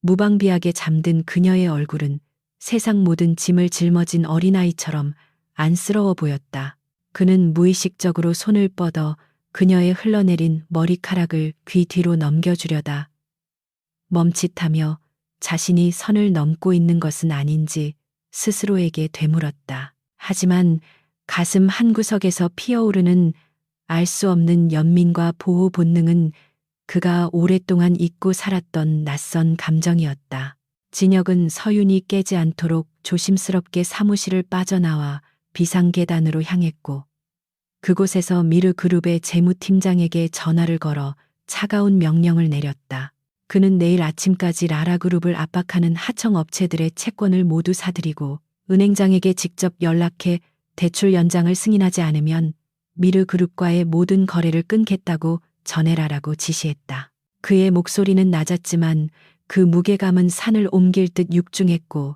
무방비하게 잠든 그녀의 얼굴은 세상 모든 짐을 짊어진 어린아이처럼 안쓰러워 보였다. 그는 무의식적으로 손을 뻗어 그녀의 흘러내린 머리카락을 귀 뒤로 넘겨주려다 멈칫하며 자신이 선을 넘고 있는 것은 아닌지 스스로에게 되물었다. 하지만 가슴 한구석에서 피어오르는 알 수 없는 연민과 보호 본능은 그가 오랫동안 잊고 살았던 낯선 감정이었다. 진혁은 서윤이 깨지 않도록 조심스럽게 사무실을 빠져나와 비상계단으로 향했고 그곳에서 미르그룹의 재무팀장에게 전화를 걸어 차가운 명령을 내렸다. 그는 내일 아침까지 라라그룹을 압박하는 하청업체들의 채권을 모두 사들이고 은행장에게 직접 연락해 대출 연장을 승인하지 않으면 미르그룹과의 모든 거래를 끊겠다고 전해라라고 지시했다. 그의 목소리는 낮았지만 그 무게감은 산을 옮길 듯 육중했고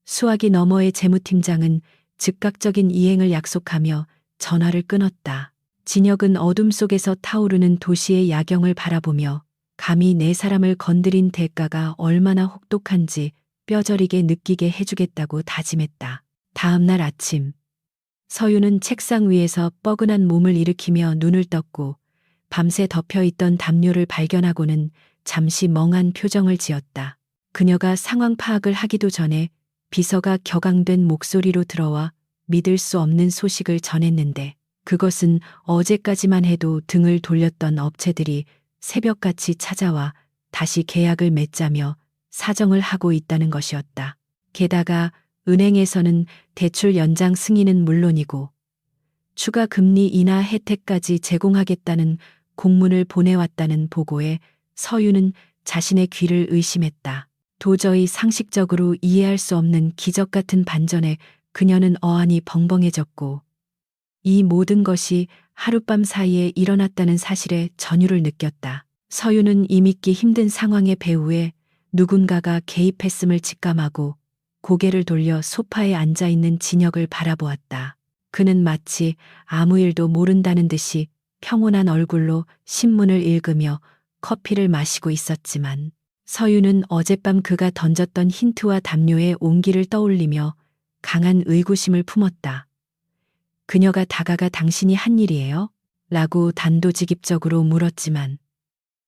수화기 너머의 재무팀장은 즉각적인 이행을 약속하며 전화를 끊었다. 진혁은 어둠 속에서 타오르는 도시의 야경을 바라보며 감히 네 사람을 건드린 대가가 얼마나 혹독한지 뼈저리게 느끼게 해주겠다고 다짐했다. 다음 날 아침 서윤은 책상 위에서 뻐근한 몸을 일으키며 눈을 떴고 밤새 덮여있던 담요를 발견하고는 잠시 멍한 표정을 지었다. 그녀가 상황 파악을 하기도 전에 비서가 격앙된 목소리로 들어와 믿을 수 없는 소식을 전했는데 그것은 어제까지만 해도 등을 돌렸던 업체들이 새벽같이 찾아와 다시 계약을 맺자며 사정을 하고 있다는 것이었다. 게다가 은행에서는 대출 연장 승인은 물론이고 추가 금리 인하 혜택까지 제공하겠다는 공문을 보내왔다는 보고에 서윤은 자신의 귀를 의심했다. 도저히 상식적으로 이해할 수 없는 기적 같은 반전에 그녀는 어안이 벙벙해졌고 이 모든 것이 하룻밤 사이에 일어났다는 사실에 전율을 느꼈다. 서윤은 이 믿기 힘든 상황의 배후에 누군가가 개입했음을 직감하고 고개를 돌려 소파에 앉아있는 진혁을 바라보았다. 그는 마치 아무 일도 모른다는 듯이 평온한 얼굴로 신문을 읽으며 커피를 마시고 있었지만 서윤은 어젯밤 그가 던졌던 힌트와 담요의 온기를 떠올리며 강한 의구심을 품었다. 그녀가 다가가 당신이 한 일이에요? 라고 단도직입적으로 물었지만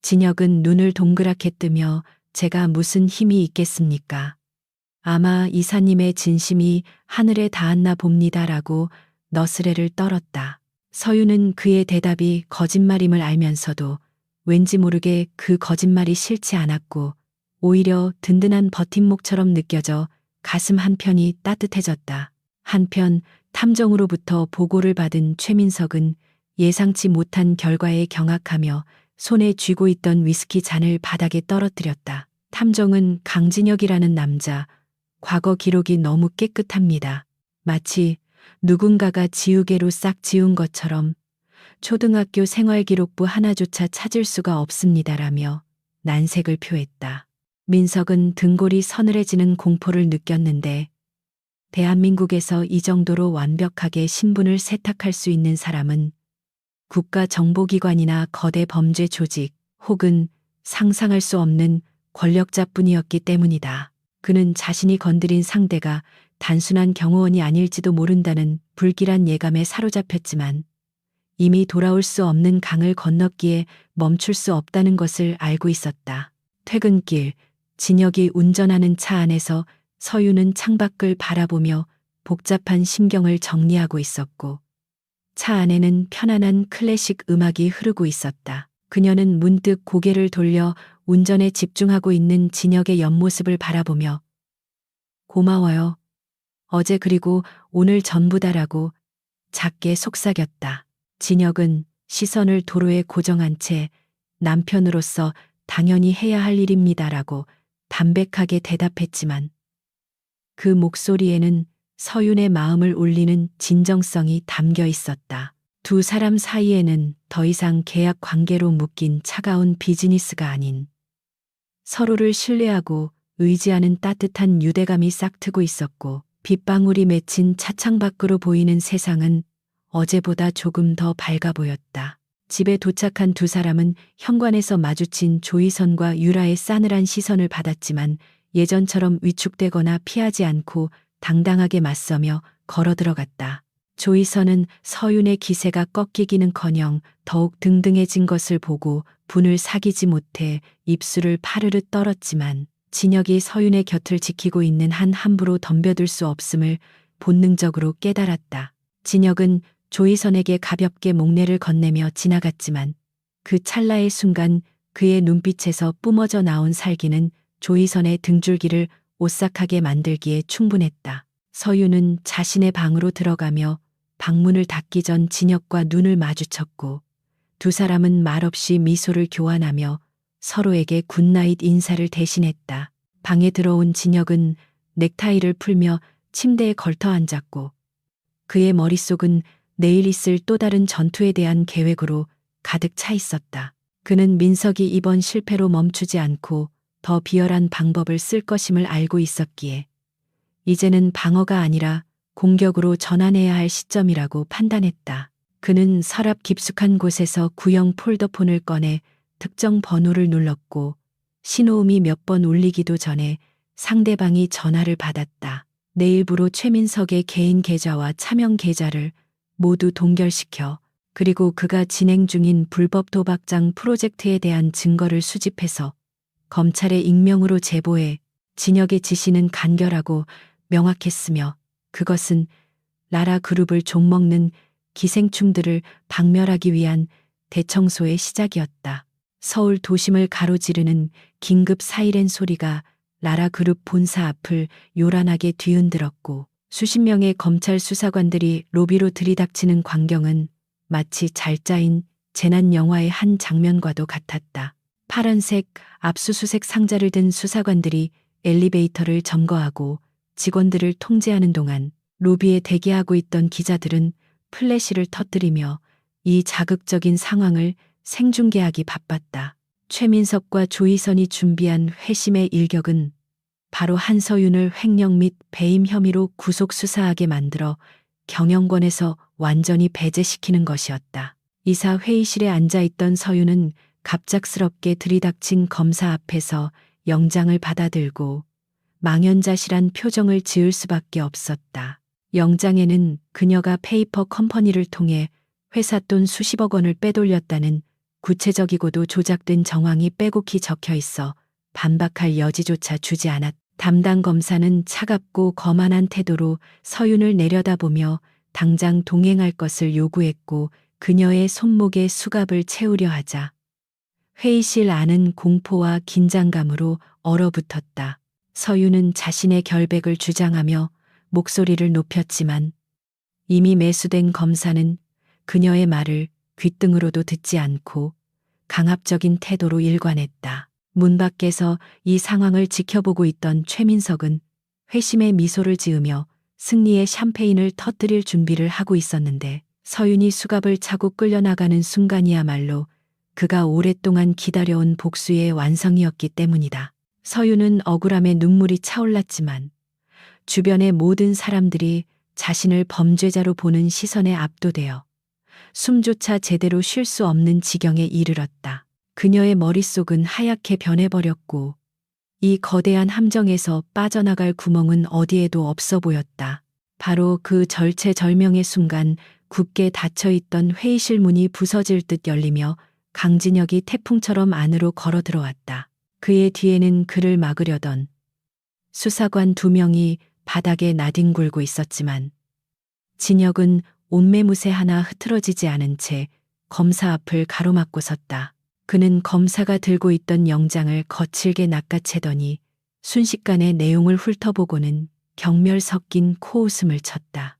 진혁은 눈을 동그랗게 뜨며 제가 무슨 힘이 있겠습니까? 아마 이사님의 진심이 하늘에 닿았나 봅니다라고 너스레를 떨었다. 서윤은 그의 대답이 거짓말임을 알면서도 왠지 모르게 그 거짓말이 싫지 않았고 오히려 든든한 버팀목처럼 느껴져 가슴 한편이 따뜻해졌다. 한편 탐정으로부터 보고를 받은 최민석은 예상치 못한 결과에 경악하며 손에 쥐고 있던 위스키 잔을 바닥에 떨어뜨렸다. 탐정은 강진혁이라는 남자, 과거 기록이 너무 깨끗합니다. 마치 누군가가 지우개로 싹 지운 것처럼 초등학교 생활기록부 하나조차 찾을 수가 없습니다라며 난색을 표했다. 민석은 등골이 서늘해지는 공포를 느꼈는데 대한민국에서 이 정도로 완벽하게 신분을 세탁할 수 있는 사람은 국가정보기관이나 거대 범죄 조직 혹은 상상할 수 없는 권력자뿐이었기 때문이다. 그는 자신이 건드린 상대가 단순한 경호원이 아닐지도 모른다는 불길한 예감에 사로잡혔지만 이미 돌아올 수 없는 강을 건넜기에 멈출 수 없다는 것을 알고 있었다. 퇴근길, 진혁이 운전하는 차 안에서 서윤은 창밖을 바라보며 복잡한 심경을 정리하고 있었고 차 안에는 편안한 클래식 음악이 흐르고 있었다. 그녀는 문득 고개를 돌려 운전에 집중하고 있는 진혁의 옆모습을 바라보며 고마워요. 어제 그리고 오늘 전부다라고 작게 속삭였다. 진혁은 시선을 도로에 고정한 채 남편으로서 당연히 해야 할 일입니다라고 담백하게 대답했지만 그 목소리에는 서윤의 마음을 울리는 진정성이 담겨 있었다. 두 사람 사이에는 더 이상 계약 관계로 묶인 차가운 비즈니스가 아닌 서로를 신뢰하고 의지하는 따뜻한 유대감이 싹트고 있었고 빗방울이 맺힌 차창 밖으로 보이는 세상은 어제보다 조금 더 밝아 보였다. 집에 도착한 두 사람은 현관에서 마주친 조이선과 유라의 싸늘한 시선을 받았지만 예전처럼 위축되거나 피하지 않고 당당하게 맞서며 걸어 들어갔다. 조이선은 서윤의 기세가 꺾이기는커녕 더욱 등등해진 것을 보고 분을 사기지 못해 입술을 파르르 떨었지만 진혁이 서윤의 곁을 지키고 있는 한 함부로 덤벼들 수 없음을 본능적으로 깨달았다. 진혁은 조이선에게 가볍게 목례를 건네며 지나갔지만 그 찰나의 순간 그의 눈빛에서 뿜어져 나온 살기는 조이선의 등줄기를 오싹하게 만들기에 충분했다. 서윤은 자신의 방으로 들어가며 방문을 닫기 전 진혁과 눈을 마주쳤고 두 사람은 말없이 미소를 교환하며 서로에게 굿나잇 인사를 대신했다. 방에 들어온 진혁은 넥타이를 풀며 침대에 걸터 앉았고 그의 머릿속은 내일 있을 또 다른 전투에 대한 계획으로 가득 차 있었다. 그는 민석이 이번 실패로 멈추지 않고 더 비열한 방법을 쓸 것임을 알고 있었기에 이제는 방어가 아니라 공격으로 전환해야 할 시점이라고 판단했다. 그는 서랍 깊숙한 곳에서 구형 폴더폰을 꺼내 특정 번호를 눌렀고 신호음이 몇 번 울리기도 전에 상대방이 전화를 받았다. 내일부로 최민석의 개인 계좌와 차명 계좌를 모두 동결시켜 그리고 그가 진행 중인 불법 도박장 프로젝트에 대한 증거를 수집해서 검찰에 익명으로 제보해 진혁의 지시는 간결하고 명확했으며 그것은 라라 그룹을 좀먹는 기생충들을 박멸하기 위한 대청소의 시작이었다. 서울 도심을 가로지르는 긴급 사이렌 소리가 라라 그룹 본사 앞을 요란하게 뒤흔들었고 수십 명의 검찰 수사관들이 로비로 들이닥치는 광경은 마치 잘 짜인 재난 영화의 한 장면과도 같았다. 파란색 압수수색 상자를 든 수사관들이 엘리베이터를 점거하고 직원들을 통제하는 동안 로비에 대기하고 있던 기자들은 플래시를 터뜨리며 이 자극적인 상황을 생중계하기 바빴다. 최민석과 조이선이 준비한 회심의 일격은 바로 한서윤을 횡령 및 배임 혐의로 구속 수사하게 만들어 경영권에서 완전히 배제시키는 것이었다. 이사 회의실에 앉아있던 서윤은 갑작스럽게 들이닥친 검사 앞에서 영장을 받아들고 망연자실한 표정을 지을 수밖에 없었다. 영장에는 그녀가 페이퍼 컴퍼니를 통해 회사 돈 수십억 원을 빼돌렸다는 구체적이고도 조작된 정황이 빼곡히 적혀 있어 반박할 여지조차 주지 않았다. 담당 검사는 차갑고 거만한 태도로 서윤을 내려다보며 당장 동행할 것을 요구했고 그녀의 손목에 수갑을 채우려 하자 회의실 안은 공포와 긴장감으로 얼어붙었다. 서윤은 자신의 결백을 주장하며 목소리를 높였지만 이미 매수된 검사는 그녀의 말을 귓등으로도 듣지 않고 강압적인 태도로 일관했다. 문 밖에서 이 상황을 지켜보고 있던 최민석은 회심의 미소를 지으며 승리의 샴페인을 터뜨릴 준비를 하고 있었는데 서윤이 수갑을 차고 끌려나가는 순간이야말로 그가 오랫동안 기다려온 복수의 완성이었기 때문이다. 서윤은 억울함에 눈물이 차올랐지만 주변의 모든 사람들이 자신을 범죄자로 보는 시선에 압도되어 숨조차 제대로 쉴 수 없는 지경에 이르렀다. 그녀의 머릿속은 하얗게 변해버렸고 이 거대한 함정에서 빠져나갈 구멍은 어디에도 없어 보였다. 바로 그 절체절명의 순간 굳게 닫혀있던 회의실 문이 부서질 듯 열리며 강진혁이 태풍처럼 안으로 걸어 들어왔다. 그의 뒤에는 그를 막으려던 수사관 2명이 바닥에 나뒹굴고 있었지만 진혁은 옷매무새 하나 흐트러지지 않은 채 검사 앞을 가로막고 섰다. 그는 검사가 들고 있던 영장을 거칠게 낚아채더니 순식간에 내용을 훑어보고는 경멸 섞인 코웃음을 쳤다.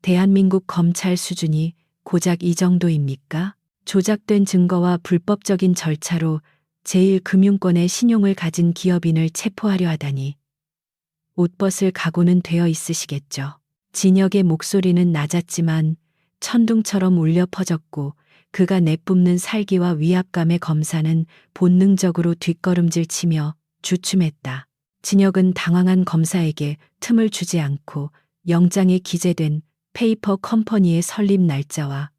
대한민국 검찰 수준이 고작 이 정도입니까? 조작된 증거와 불법적인 절차로 제1금융권의 신용을 가진 기업인을 체포하려 하다니 옷벗을 각오는 되어 있으시겠죠. 진혁의 목소리는 낮았지만 천둥처럼 울려 퍼졌고 그가 내뿜는 살기와 위압감에 검사는 본능적으로 뒷걸음질 치며 주춤했다. 진혁은 당황한 검사에게 틈을 주지 않고 영장에 기재된 페이퍼 컴퍼니의 설립 날짜와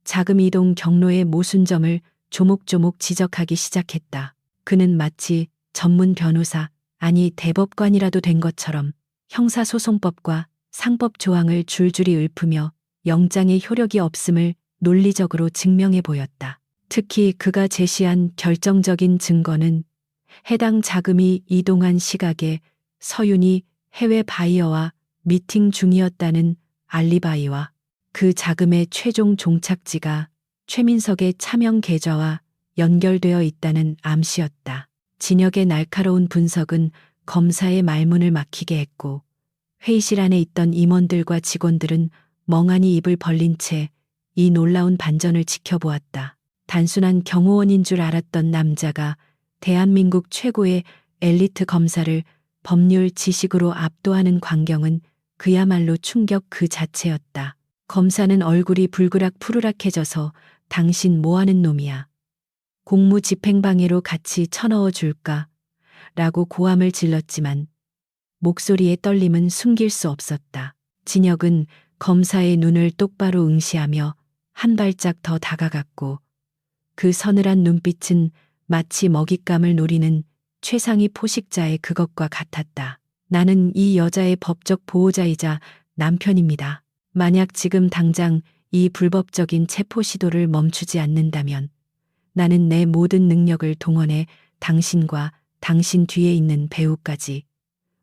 자금 이동 경로의 모순점을 조목조목 지적하기 시작했다. 그는 마치 전문 변호사, 아니 대법관이라도 된 것처럼 형사소송법과 상법 조항을 줄줄이 읊으며 영장의 효력이 없음을 논리적으로 증명해 보였다. 특히 그가 제시한 결정적인 증거는 해당 자금이 이동한 시각에 서윤이 해외 바이어와 미팅 중이었다는 알리바이와 그 자금의 최종 종착지가 최민석의 차명 계좌와 연결되어 있다는 암시였다. 진혁의 날카로운 분석은 검사의 말문을 막히게 했고 회의실 안에 있던 임원들과 직원들은 멍하니 입을 벌린 채 이 놀라운 반전을 지켜보았다. 단순한 경호원인 줄 알았던 남자가 대한민국 최고의 엘리트 검사를 법률 지식으로 압도하는 광경은 그야말로 충격 그 자체였다. 검사는 얼굴이 불그락 푸르락해져서 당신 뭐하는 놈이야. 공무집행방해로 같이 쳐넣어 줄까? 라고 고함을 질렀지만 목소리의 떨림은 숨길 수 없었다. 진혁은 검사의 눈을 똑바로 응시하며 한 발짝 더 다가갔고 그 서늘한 눈빛은 마치 먹잇감을 노리는 최상위 포식자의 그것과 같았다. 나는 이 여자의 법적 보호자이자 남편입니다. 만약 지금 당장 이 불법적인 체포 시도를 멈추지 않는다면 나는 내 모든 능력을 동원해 당신과 당신 뒤에 있는 배우까지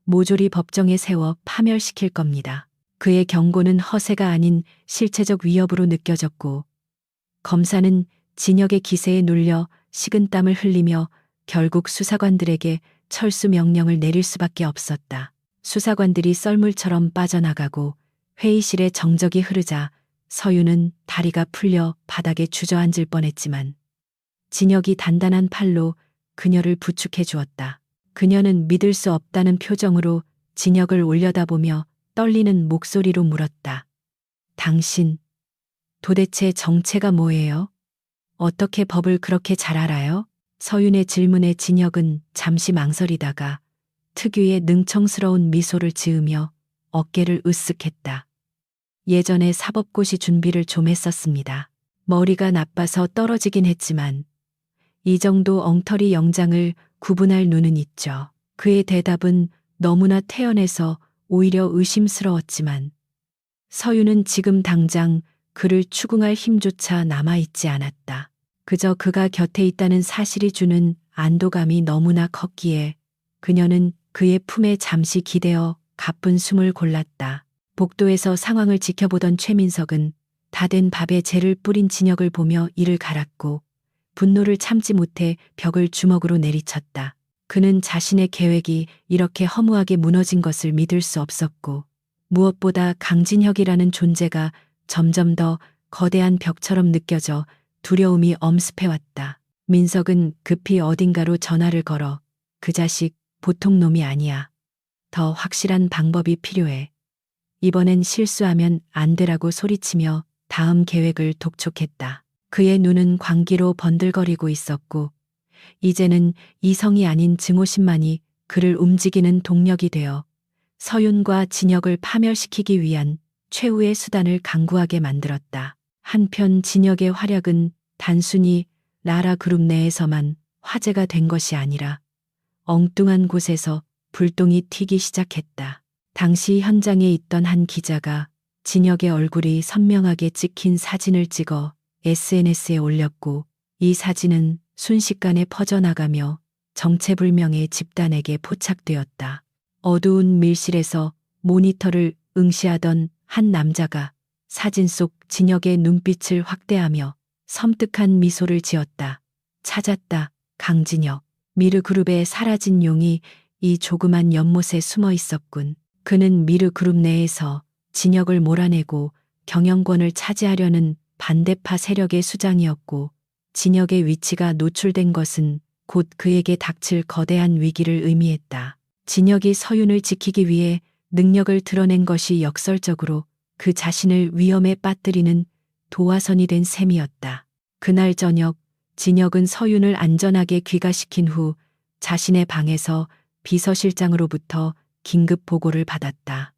모조리 법정에 세워 파멸시킬 겁니다. 그의 경고는 허세가 아닌 실체적 위협으로 느껴졌고 검사는 진혁의 기세에 눌려 식은땀을 흘리며 결국 수사관들에게 철수 명령을 내릴 수밖에 없었다. 수사관들이 썰물처럼 빠져나가고 회의실에 정적이 흐르자 서윤은 다리가 풀려 바닥에 주저앉을 뻔했지만 진혁이 단단한 팔로 그녀를 부축해 주었다. 그녀는 믿을 수 없다는 표정으로 진혁을 올려다보며 떨리는 목소리로 물었다. 당신, 도대체 정체가 뭐예요? 어떻게 법을 그렇게 잘 알아요? 서윤의 질문에 진혁은 잠시 망설이다가 특유의 능청스러운 미소를 지으며 어깨를 으쓱했다. 예전에 사법고시 준비를 좀 했었습니다. 머리가 나빠서 떨어지긴 했지만 이 정도 엉터리 영장을 구분할 눈은 있죠. 그의 대답은 너무나 태연해서 오히려 의심스러웠지만 서윤은 지금 당장 그를 추궁할 힘조차 남아있지 않았다. 그저 그가 곁에 있다는 사실이 주는 안도감이 너무나 컸기에 그녀는 그의 품에 잠시 기대어 가쁜 숨을 골랐다. 복도에서 상황을 지켜보던 최민석은 다 된 밥에 재를 뿌린 진혁을 보며 이를 갈았고 분노를 참지 못해 벽을 주먹으로 내리쳤다. 그는 자신의 계획이 이렇게 허무하게 무너진 것을 믿을 수 없었고 무엇보다 강진혁이라는 존재가 점점 더 거대한 벽처럼 느껴져 두려움이 엄습해왔다. 민석은 급히 어딘가로 전화를 걸어 그 자식 보통 놈이 아니야. 더 확실한 방법이 필요해. 이번엔 실수하면 안 되라고 소리치며 다음 계획을 독촉했다. 그의 눈은 광기로 번들거리고 있었고 이제는 이성이 아닌 증오심만이 그를 움직이는 동력이 되어 서윤과 진혁을 파멸시키기 위한 최후의 수단을 강구하게 만들었다. 한편 진혁의 활약은 단순히 라라 그룹 내에서만 화제가 된 것이 아니라 엉뚱한 곳에서 불똥이 튀기 시작했다. 당시 현장에 있던 한 기자가 진혁의 얼굴이 선명하게 찍힌 사진을 찍어 SNS에 올렸고 이 사진은 순식간에 퍼져나가며 정체불명의 집단에게 포착되었다. 어두운 밀실에서 모니터를 응시하던 한 남자가 사진 속 진혁의 눈빛을 확대하며 섬뜩한 미소를 지었다. 찾았다. 강진혁. 미르그룹의 사라진 용이 이 조그만 연못에 숨어 있었군. 그는 미르그룹 내에서 진혁을 몰아내고 경영권을 차지하려는 반대파 세력의 수장이었고 진혁의 위치가 노출된 것은 곧 그에게 닥칠 거대한 위기를 의미했다. 진혁이 서윤을 지키기 위해 능력을 드러낸 것이 역설적으로 그 자신을 위험에 빠뜨리는 도화선이 된 셈이었다. 그날 저녁 진혁은 서윤을 안전하게 귀가시킨 후 자신의 방에서 비서실장으로부터 긴급 보고를 받았다.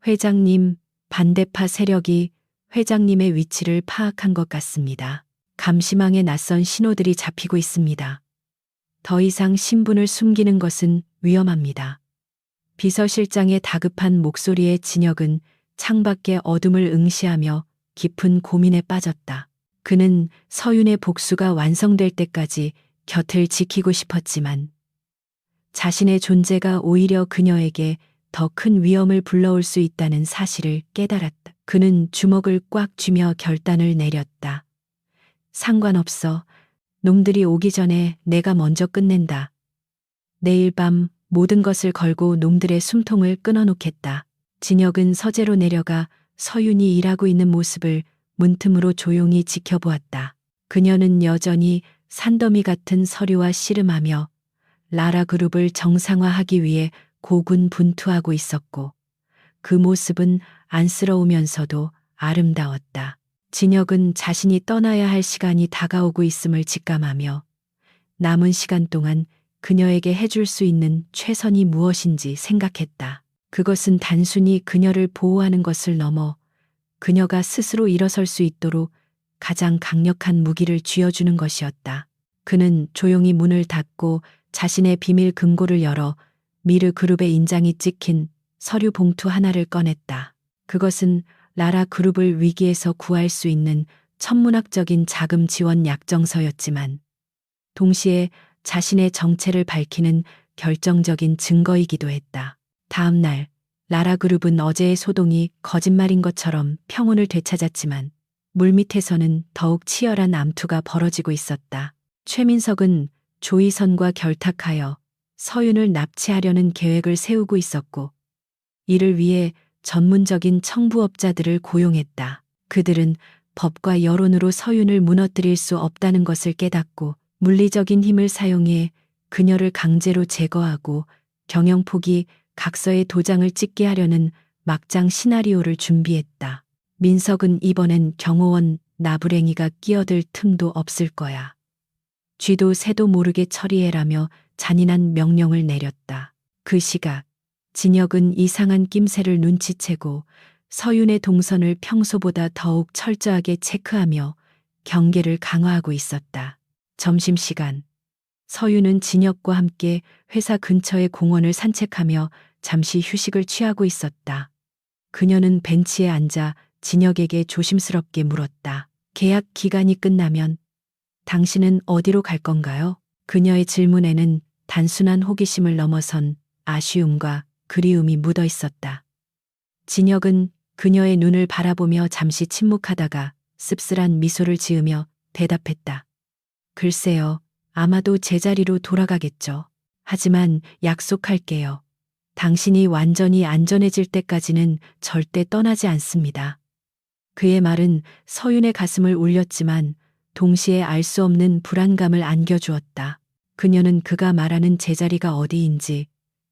회장님, 반대파 세력이 회장님의 위치를 파악한 것 같습니다. 감시망에 낯선 신호들이 잡히고 있습니다. 더 이상 신분을 숨기는 것은 위험합니다. 비서실장의 다급한 목소리에 진혁은 창밖의 어둠을 응시하며 깊은 고민에 빠졌다. 그는 서윤의 복수가 완성될 때까지 곁을 지키고 싶었지만 자신의 존재가 오히려 그녀에게 더 큰 위험을 불러올 수 있다는 사실을 깨달았다. 그는 주먹을 꽉 쥐며 결단을 내렸다. 상관없어. 놈들이 오기 전에 내가 먼저 끝낸다. 내일 밤 모든 것을 걸고 놈들의 숨통을 끊어놓겠다. 진혁은 서재로 내려가 서윤이 일하고 있는 모습을 문틈으로 조용히 지켜보았다. 그녀는 여전히 산더미 같은 서류와 씨름하며 라라 그룹을 정상화하기 위해 고군분투하고 있었고 그 모습은 안쓰러우면서도 아름다웠다. 진혁은 자신이 떠나야 할 시간이 다가오고 있음을 직감하며 남은 시간 동안 그녀에게 해줄 수 있는 최선이 무엇인지 생각했다. 그것은 단순히 그녀를 보호하는 것을 넘어 그녀가 스스로 일어설 수 있도록 가장 강력한 무기를 쥐어주는 것이었다. 그는 조용히 문을 닫고 자신의 비밀 금고를 열어 미르 그룹의 인장이 찍힌 서류 봉투 하나를 꺼냈다. 그것은 라라 그룹을 위기에서 구할 수 있는 천문학적인 자금 지원 약정서였지만 동시에 자신의 정체를 밝히는 결정적인 증거이기도 했다. 다음 날 라라 그룹은 어제의 소동이 거짓말인 것처럼 평온을 되찾았지만 물밑에서는 더욱 치열한 암투가 벌어지고 있었다. 최민석은 조이선과 결탁하여 서윤을 납치하려는 계획을 세우고 있었고 이를 위해 전문적인 청부업자들을 고용했다. 그들은 법과 여론으로 서윤을 무너뜨릴 수 없다는 것을 깨닫고 물리적인 힘을 사용해 그녀를 강제로 제거하고 경영폭이 각서에 도장을 찍게 하려는 막장 시나리오를 준비했다. 민석은 이번엔 경호원 나부랭이가 끼어들 틈도 없을 거야. 쥐도 새도 모르게 처리해라며 잔인한 명령을 내렸다. 그 시각 진혁은 이상한 낌새를 눈치채고 서윤의 동선을 평소보다 더욱 철저하게 체크하며 경계를 강화하고 있었다. 점심시간 서윤은 진혁과 함께 회사 근처의 공원을 산책하며 잠시 휴식을 취하고 있었다. 그녀는 벤치에 앉아 진혁에게 조심스럽게 물었다. 계약 기간이 끝나면 당신은 어디로 갈 건가요? 그녀의 질문에는 단순한 호기심을 넘어선 아쉬움과 그리움이 묻어 있었다. 진혁은 그녀의 눈을 바라보며 잠시 침묵하다가 씁쓸한 미소를 지으며 대답했다. 글쎄요, 아마도 제자리로 돌아가겠죠. 하지만 약속할게요. 당신이 완전히 안전해질 때까지는 절대 떠나지 않습니다. 그의 말은 서윤의 가슴을 울렸지만 동시에 알 수 없는 불안감을 안겨주었다. 그녀는 그가 말하는 제자리가 어디인지,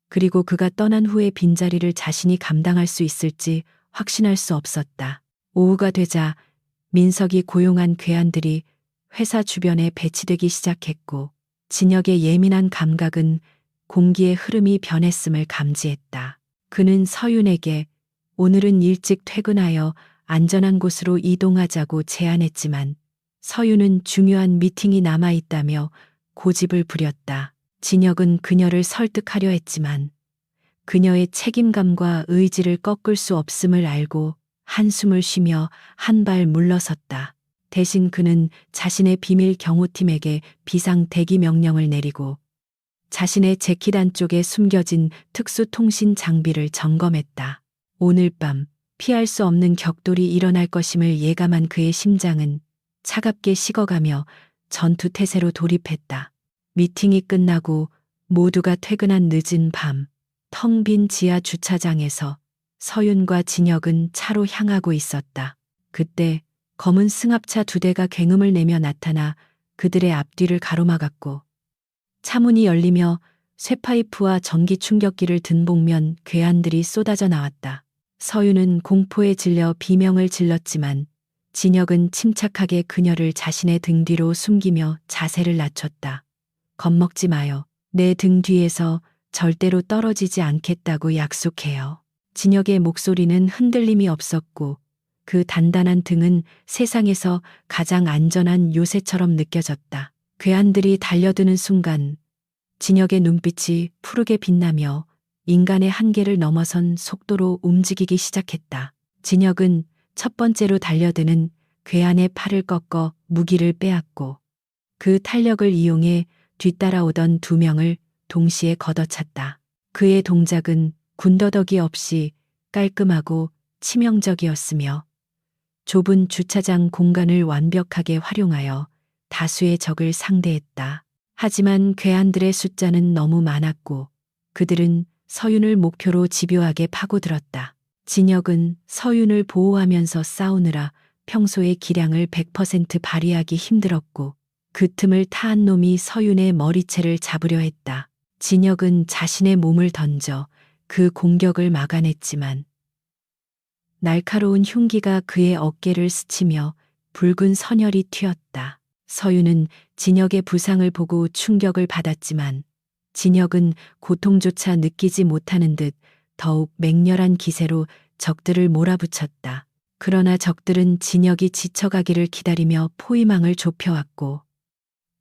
그리고 그가 떠난 후의 빈자리를 자신이 감당할 수 있을지 확신할 수 없었다. 오후가 되자 민석이 고용한 괴한들이 회사 주변에 배치되기 시작했고, 진혁의 예민한 감각은 공기의 흐름이 변했음을 감지했다. 그는 서윤에게 오늘은 일찍 퇴근하여 안전한 곳으로 이동하자고 제안했지만 서윤은 중요한 미팅이 남아있다며 고집을 부렸다. 진혁은 그녀를 설득하려 했지만 그녀의 책임감과 의지를 꺾을 수 없음을 알고 한숨을 쉬며 한 발 물러섰다. 대신 그는 자신의 비밀 경호팀에게 비상 대기 명령을 내리고 자신의 재킷 안쪽에 숨겨진 특수 통신 장비를 점검했다. 오늘 밤 피할 수 없는 격돌이 일어날 것임을 예감한 그의 심장은 차갑게 식어가며 전투 태세로 돌입했다. 미팅이 끝나고 모두가 퇴근한 늦은 밤, 텅 빈 지하 주차장에서 서윤과 진혁은 차로 향하고 있었다. 그때 검은 승합차 2대가 굉음을 내며 나타나 그들의 앞뒤를 가로막았고 차문이 열리며 쇠파이프와 전기 충격기를 든 복면 괴한들이 쏟아져 나왔다. 서윤은 공포에 질려 비명을 질렀지만 진혁은 침착하게 그녀를 자신의 등 뒤로 숨기며 자세를 낮췄다. 겁먹지 마요. 내 등 뒤에서 절대로 떨어지지 않겠다고 약속해요. 진혁의 목소리는 흔들림이 없었고 그 단단한 등은 세상에서 가장 안전한 요새처럼 느껴졌다. 괴한들이 달려드는 순간 진혁의 눈빛이 푸르게 빛나며 인간의 한계를 넘어선 속도로 움직이기 시작했다. 진혁은 첫 번째로 달려드는 괴한의 팔을 꺾어 무기를 빼앗고 그 탄력을 이용해 뒤따라오던 2명을 동시에 걷어찼다. 그의 동작은 군더더기 없이 깔끔하고 치명적이었으며 좁은 주차장 공간을 완벽하게 활용하여 다수의 적을 상대했다. 하지만 괴한들의 숫자는 너무 많았고 그들은 서윤을 목표로 집요하게 파고들었다. 진혁은 서윤을 보호하면서 싸우느라 평소의 기량을 100% 발휘하기 힘들었고 그 틈을 타한 놈이 서윤의 머리채를 잡으려 했다. 진혁은 자신의 몸을 던져 그 공격을 막아냈지만 날카로운 흉기가 그의 어깨를 스치며 붉은 선혈이 튀었다. 서윤은 진혁의 부상을 보고 충격을 받았지만 진혁은 고통조차 느끼지 못하는 듯 더욱 맹렬한 기세로 적들을 몰아붙였다. 그러나 적들은 진혁이 지쳐가기를 기다리며 포위망을 좁혀왔고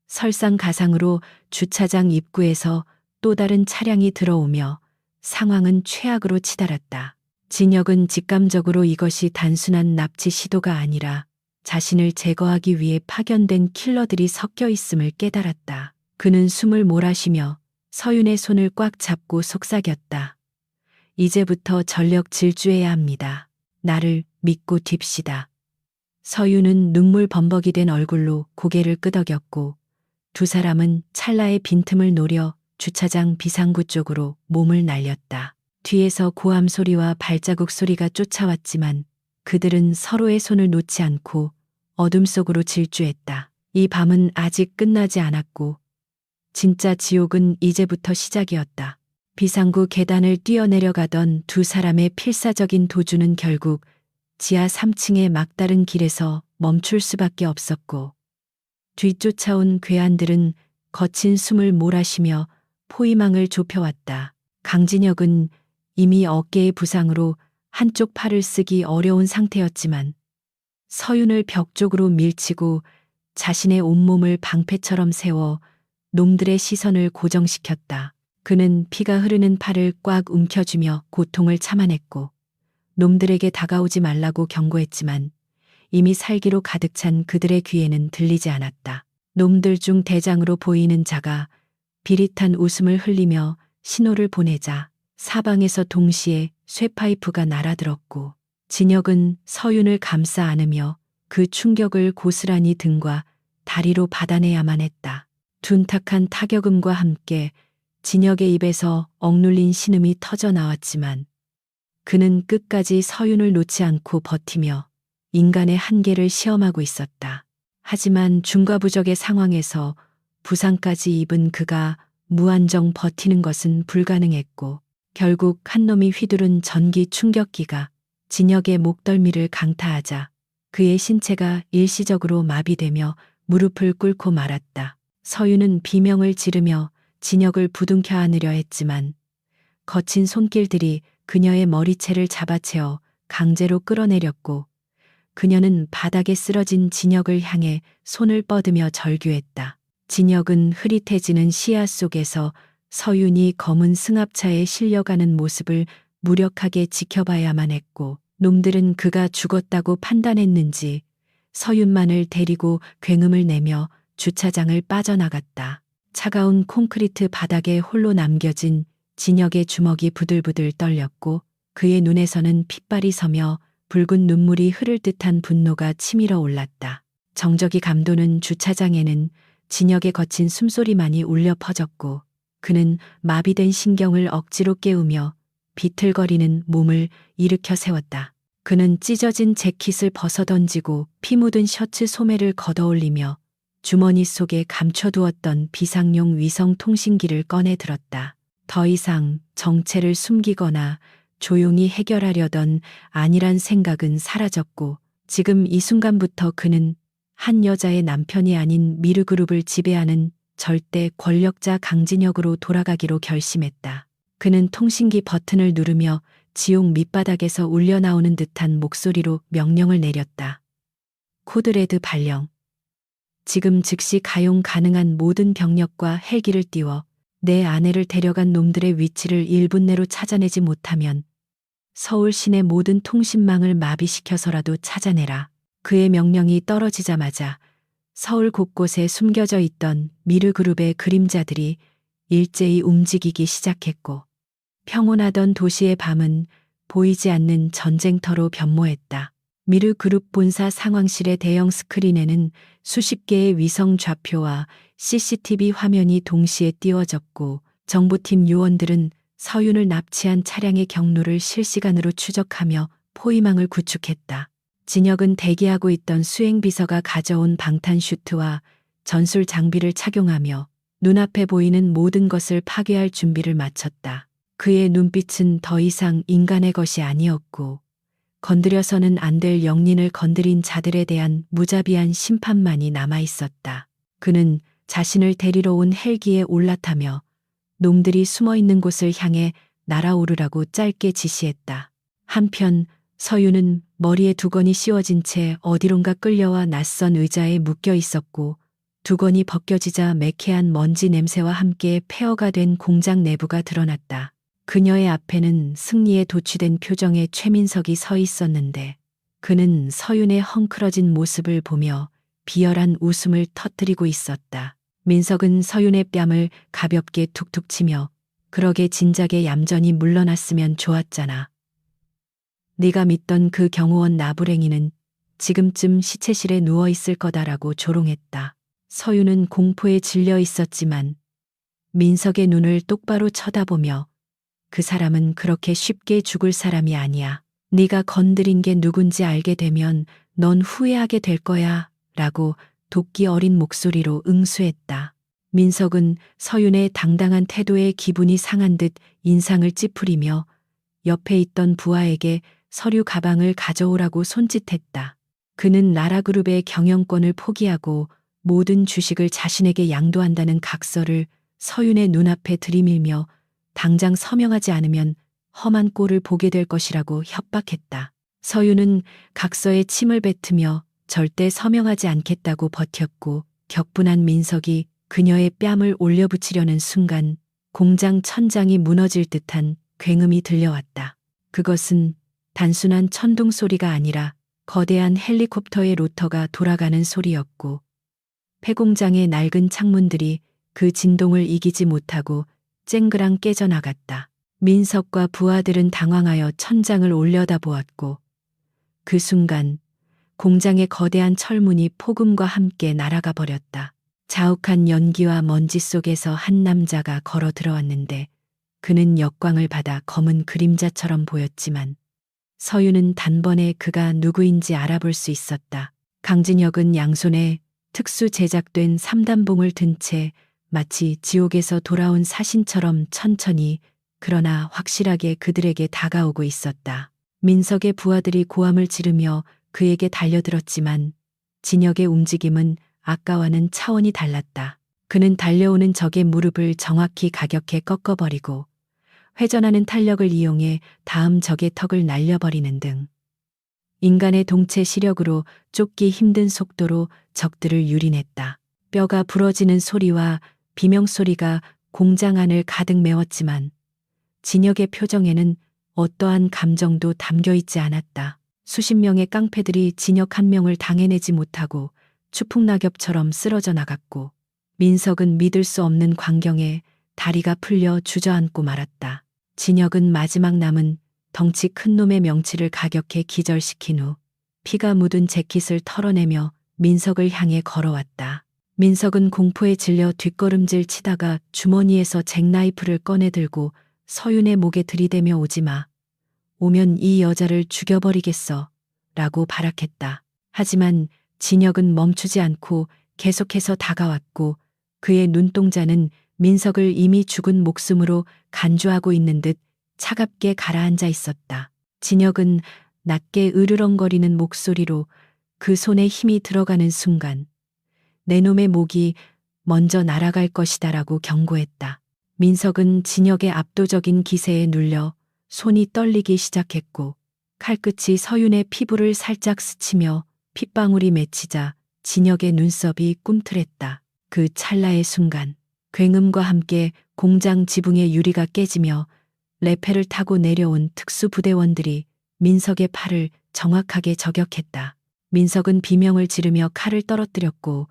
설상가상으로 주차장 입구에서 또 다른 차량이 들어오며 상황은 최악으로 치달았다. 진혁은 직감적으로 이것이 단순한 납치 시도가 아니라 자신을 제거하기 위해 파견된 킬러들이 섞여 있음을 깨달았다. 그는 숨을 몰아쉬며 서윤의 손을 꽉 잡고 속삭였다. 이제부터 전력 질주해야 합니다. 나를 믿고 딥시다. 서윤은 눈물 범벅이 된 얼굴로 고개를 끄덕였고 2 사람은 찰나의 빈틈을 노려 주차장 비상구 쪽으로 몸을 날렸다. 뒤에서 고함 소리와 발자국 소리가 쫓아왔지만 그들은 서로의 손을 놓지 않고 어둠 속으로 질주했다. 이 밤은 아직 끝나지 않았고 진짜 지옥은 이제부터 시작이었다. 비상구 계단을 뛰어내려가던 2 사람의 필사적인 도주는 결국 지하 3층의 막다른 길에서 멈출 수밖에 없었고 뒤쫓아온 괴한들은 거친 숨을 몰아쉬며 포위망을 좁혀왔다. 강진혁은 이미 어깨의 부상으로 한쪽 팔을 쓰기 어려운 상태였지만 서윤을 벽 쪽으로 밀치고 자신의 온몸을 방패처럼 세워 놈들의 시선을 고정시켰다. 그는 피가 흐르는 팔을 꽉 움켜쥐며 고통을 참아냈고 놈들에게 다가오지 말라고 경고했지만 이미 살기로 가득 찬 그들의 귀에는 들리지 않았다. 놈들 중 대장으로 보이는 자가 비릿한 웃음을 흘리며 신호를 보내자 사방에서 동시에 쇠파이프가 날아들었고 진혁은 서윤을 감싸 안으며 그 충격을 고스란히 등과 다리로 받아내야만 했다. 둔탁한 타격음과 함께 진혁의 입에서 억눌린 신음이 터져 나왔지만 그는 끝까지 서윤을 놓지 않고 버티며 인간의 한계를 시험하고 있었다. 하지만 중과부적의 상황에서 부상까지 입은 그가 무한정 버티는 것은 불가능했고 결국 한 놈이 휘두른 전기 충격기가 진혁의 목덜미를 강타하자 그의 신체가 일시적으로 마비되며 무릎을 꿇고 말았다. 서윤은 비명을 지르며 진혁을 부둥켜 안으려 했지만 거친 손길들이 그녀의 머리채를 잡아채어 강제로 끌어내렸고 그녀는 바닥에 쓰러진 진혁을 향해 손을 뻗으며 절규했다. 진혁은 흐릿해지는 시야 속에서 서윤이 검은 승합차에 실려가는 모습을 무력하게 지켜봐야만 했고 놈들은 그가 죽었다고 판단했는지 서윤만을 데리고 굉음을 내며 주차장을 빠져나갔다. 차가운 콘크리트 바닥에 홀로 남겨진 진혁의 주먹이 부들부들 떨렸고 그의 눈에서는 핏발이 서며 붉은 눈물이 흐를 듯한 분노가 치밀어 올랐다. 정적이 감도는 주차장에는 진혁의 거친 숨소리만이 울려 퍼졌고 그는 마비된 신경을 억지로 깨우며 비틀거리는 몸을 일으켜 세웠다. 그는 찢어진 재킷을 벗어던지고 피 묻은 셔츠 소매를 걷어올리며 주머니 속에 감춰두었던 비상용 위성통신기를 꺼내 들었다. 더 이상 정체를 숨기거나 조용히 해결하려던 안일한 생각은 사라졌고 지금 이 순간부터 그는 한 여자의 남편이 아닌 미르그룹을 지배하는 절대 권력자 강진혁으로 돌아가기로 결심했다. 그는 통신기 버튼을 누르며 지옥 밑바닥에서 울려나오는 듯한 목소리로 명령을 내렸다. 코드레드 발령. 지금 즉시 가용 가능한 모든 병력과 헬기를 띄워 내 아내를 데려간 놈들의 위치를 1분 내로 찾아내지 못하면 서울 시내 모든 통신망을 마비시켜서라도 찾아내라. 그의 명령이 떨어지자마자 서울 곳곳에 숨겨져 있던 미르그룹의 그림자들이 일제히 움직이기 시작했고 평온하던 도시의 밤은 보이지 않는 전쟁터로 변모했다. 미르그룹 본사 상황실의 대형 스크린에는 수십 개의 위성 좌표와 CCTV 화면이 동시에 띄워졌고 정보팀 요원들은 서윤을 납치한 차량의 경로를 실시간으로 추적하며 포위망을 구축했다. 진혁은 대기하고 있던 수행비서가 가져온 방탄 슈트와 전술 장비를 착용하며 눈앞에 보이는 모든 것을 파괴할 준비를 마쳤다. 그의 눈빛은 더 이상 인간의 것이 아니었고 건드려서는 안 될 영린을 건드린 자들에 대한 무자비한 심판만이 남아 있었다. 그는 자신을 데리러 온 헬기에 올라타며 놈들이 숨어 있는 곳을 향해 날아오르라고 짧게 지시했다. 한편 서윤은 머리에 두건이 씌워진 채 어디론가 끌려와 낯선 의자에 묶여 있었고 두건이 벗겨지자 매캐한 먼지 냄새와 함께 폐허가 된 공장 내부가 드러났다. 그녀의 앞에는 승리에 도취된 표정의 최민석이 서 있었는데 그는 서윤의 헝클어진 모습을 보며 비열한 웃음을 터뜨리고 있었다. 민석은 서윤의 뺨을 가볍게 툭툭 치며 그러게 진작에 얌전히 물러났으면 좋았잖아. 네가 믿던 그 경호원 나부랭이는 지금쯤 시체실에 누워있을 거다라고 조롱했다. 서윤은 공포에 질려 있었지만 민석의 눈을 똑바로 쳐다보며 그 사람은 그렇게 쉽게 죽을 사람이 아니야. 네가 건드린 게 누군지 알게 되면 넌 후회하게 될 거야 라고 도끼 어린 목소리로 응수했다. 민석은 서윤의 당당한 태도에 기분이 상한 듯 인상을 찌푸리며 옆에 있던 부하에게 서류 가방을 가져오라고 손짓했다. 그는 나라그룹의 경영권을 포기하고 모든 주식을 자신에게 양도한다는 각서를 서윤의 눈앞에 들이밀며 당장 서명하지 않으면 험한 꼴을 보게 될 것이라고 협박했다. 서윤은 각서에 침을 뱉으며 절대 서명하지 않겠다고 버텼고 격분한 민석이 그녀의 뺨을 올려붙이려는 순간 공장 천장이 무너질 듯한 굉음이 들려왔다. 그것은 단순한 천둥 소리가 아니라 거대한 헬리콥터의 로터가 돌아가는 소리였고, 폐공장의 낡은 창문들이 그 진동을 이기지 못하고 쨍그랑 깨져나갔다. 민석과 부하들은 당황하여 천장을 올려다보았고, 그 순간 공장의 거대한 철문이 폭음과 함께 날아가 버렸다. 자욱한 연기와 먼지 속에서 한 남자가 걸어 들어왔는데, 그는 역광을 받아 검은 그림자처럼 보였지만 서유는 단번에 그가 누구인지 알아볼 수 있었다. 강진혁은 양손에 특수 제작된 삼단봉을 든 채 마치 지옥에서 돌아온 사신처럼 천천히 그러나 확실하게 그들에게 다가오고 있었다. 민석의 부하들이 고함을 지르며 그에게 달려들었지만 진혁의 움직임은 아까와는 차원이 달랐다. 그는 달려오는 적의 무릎을 정확히 가격해 꺾어버리고 회전하는 탄력을 이용해 다음 적의 턱을 날려버리는 등 인간의 동체 시력으로 쫓기 힘든 속도로 적들을 유린했다. 뼈가 부러지는 소리와 비명소리가 공장 안을 가득 메웠지만 진혁의 표정에는 어떠한 감정도 담겨 있지 않았다. 수십 명의 깡패들이 진혁 한 명을 당해내지 못하고 추풍낙엽처럼 쓰러져 나갔고, 민석은 믿을 수 없는 광경에 다리가 풀려 주저앉고 말았다. 진혁은 마지막 남은 덩치 큰 놈의 명치를 가격해 기절시킨 후 피가 묻은 재킷을 털어내며 민석을 향해 걸어왔다. 민석은 공포에 질려 뒷걸음질 치다가 주머니에서 잭나이프를 꺼내 들고 서윤의 목에 들이대며 오지마. 오면 이 여자를 죽여버리겠어. 라고 발악했다. 하지만 진혁은 멈추지 않고 계속해서 다가왔고, 그의 눈동자는 민석을 이미 죽은 목숨으로 간주하고 있는 듯 차갑게 가라앉아 있었다. 진혁은 낮게 으르렁거리는 목소리로 그 손에 힘이 들어가는 순간 내 놈의 목이 먼저 날아갈 것이다라고 경고했다. 민석은 진혁의 압도적인 기세에 눌려 손이 떨리기 시작했고, 칼끝이 서윤의 피부를 살짝 스치며 핏방울이 맺히자 진혁의 눈썹이 꿈틀했다. 그 찰나의 순간 굉음과 함께 공장 지붕의 유리가 깨지며 레페를 타고 내려온 특수부대원들이 민석의 팔을 정확하게 저격했다. 민석은 비명을 지르며 칼을 떨어뜨렸고,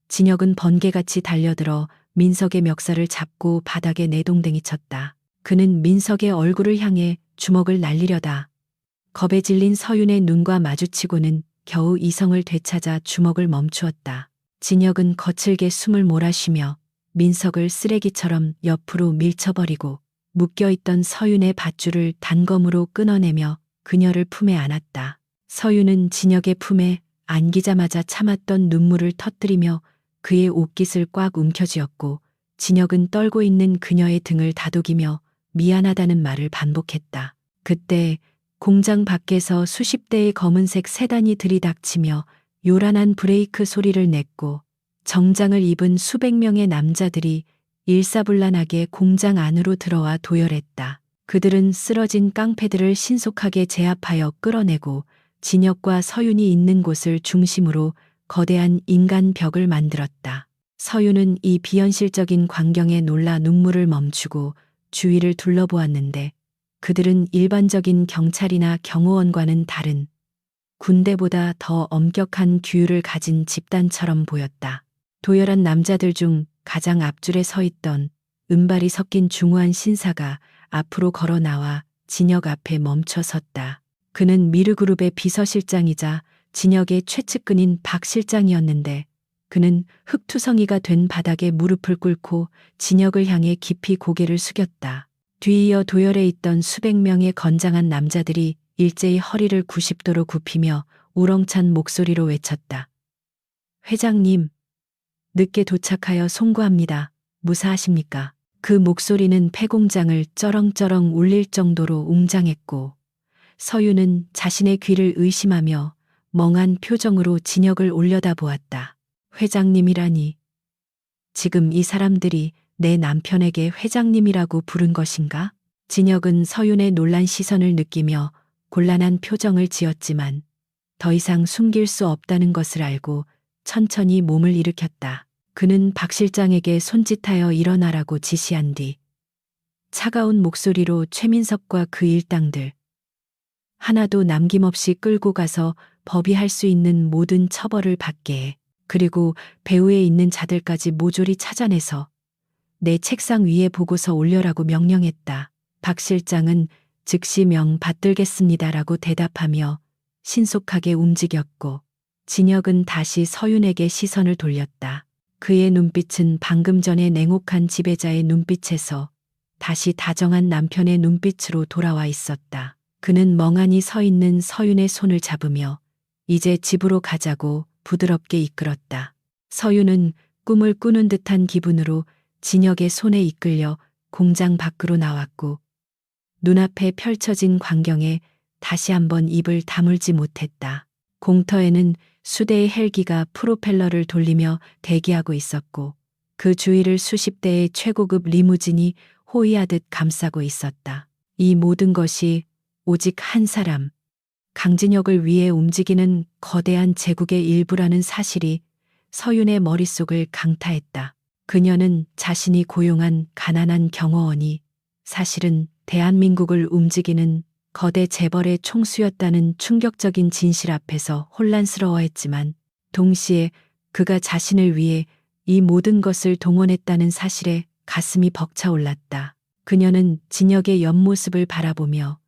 진혁은 번개같이 달려들어 민석의 멱살을 잡고 바닥에 내동댕이 쳤다. 그는 민석의 얼굴을 향해 주먹을 날리려다 겁에 질린 서윤의 눈과 마주치고는 겨우 이성을 되찾아 주먹을 멈추었다. 진혁은 거칠게 숨을 몰아쉬며 민석을 쓰레기처럼 옆으로 밀쳐버리고 묶여있던 서윤의 밧줄을 단검으로 끊어내며 그녀를 품에 안았다. 서윤은 진혁의 품에 안기자마자 참았던 눈물을 터뜨리며 그의 옷깃을 꽉 움켜쥐었고, 진혁은 떨고 있는 그녀의 등을 다독이며 미안하다는 말을 반복했다. 그때 공장 밖에서 수십 대의 검은색 세단이 들이닥치며 요란한 브레이크 소리를 냈고, 정장을 입은 수백 명의 남자들이 일사불란하게 공장 안으로 들어와 도열했다. 그들은 쓰러진 깡패들을 신속하게 제압하여 끌어내고 진혁과 서윤이 있는 곳을 중심으로 거대한 인간 벽을 만들었다. 서윤은 이 비현실적인 광경에 놀라 눈물을 멈추고 주위를 둘러보았는데, 그들은 일반적인 경찰이나 경호원과는 다른 군대보다 더 엄격한 규율을 가진 집단처럼 보였다. 도열한 남자들 중 가장 앞줄에 서 있던 은발이 섞인 중후한 신사가 앞으로 걸어 나와 진혁 앞에 멈춰 섰다. 그는 미르그룹의 비서실장이자 진혁의 최측근인 박 실장이었는데, 그는 흙투성이가 된 바닥에 무릎을 꿇고 진혁을 향해 깊이 고개를 숙였다. 뒤이어 도열에 있던 수백 명의 건장한 남자들이 일제히 허리를 90도로 굽히며 우렁찬 목소리로 외쳤다. 회장님, 늦게 도착하여 송구합니다. 무사하십니까? 그 목소리는 폐공장을 쩌렁쩌렁 울릴 정도로 웅장했고, 서윤은 자신의 귀를 의심하며 멍한 표정으로 진혁을 올려다보았다. 회장님이라니. 지금 이 사람들이 내 남편에게 회장님이라고 부른 것인가? 진혁은 서윤의 놀란 시선을 느끼며 곤란한 표정을 지었지만 더 이상 숨길 수 없다는 것을 알고 천천히 몸을 일으켰다. 그는 박 실장에게 손짓하여 일어나라고 지시한 뒤 차가운 목소리로 최민석과 그 일당들 하나도 남김없이 끌고 가서 법이 할 수 있는 모든 처벌을 받게 해. 그리고 배후에 있는 자들까지 모조리 찾아내서 내 책상 위에 보고서 올려라고 명령했다. 박 실장은 즉시 명 받들겠습니다라고 대답하며 신속하게 움직였고 진혁은 다시 서윤에게 시선을 돌렸다. 그의 눈빛은 방금 전에 냉혹한 지배자의 눈빛에서 다시 다정한 남편의 눈빛으로 돌아와 있었다. 그는 멍하니 서 있는 서윤의 손을 잡으며 이제 집으로 가자고 부드럽게 이끌었다. 서윤은 꿈을 꾸는 듯한 기분으로 진혁의 손에 이끌려 공장 밖으로 나왔고 눈앞에 펼쳐진 광경에 다시 한번 입을 다물지 못했다. 공터에는 수대의 헬기가 프로펠러를 돌리며 대기하고 있었고 그 주위를 수십 대의 최고급 리무진이 호위하듯 감싸고 있었다. 이 모든 것이 오직 한 사람, 강진혁을 위해 움직이는 거대한 제국의 일부라는 사실이 서윤의 머릿속을 강타했다. 그녀는 자신이 고용한 가난한 경호원이 사실은 대한민국을 움직이는 거대 재벌의 총수였다는 충격적인 진실 앞에서 혼란스러워했지만 동시에 그가 자신을 위해 이 모든 것을 동원했다는 사실에 가슴이 벅차올랐다. 그녀는 진혁의 옆모습을 바라보며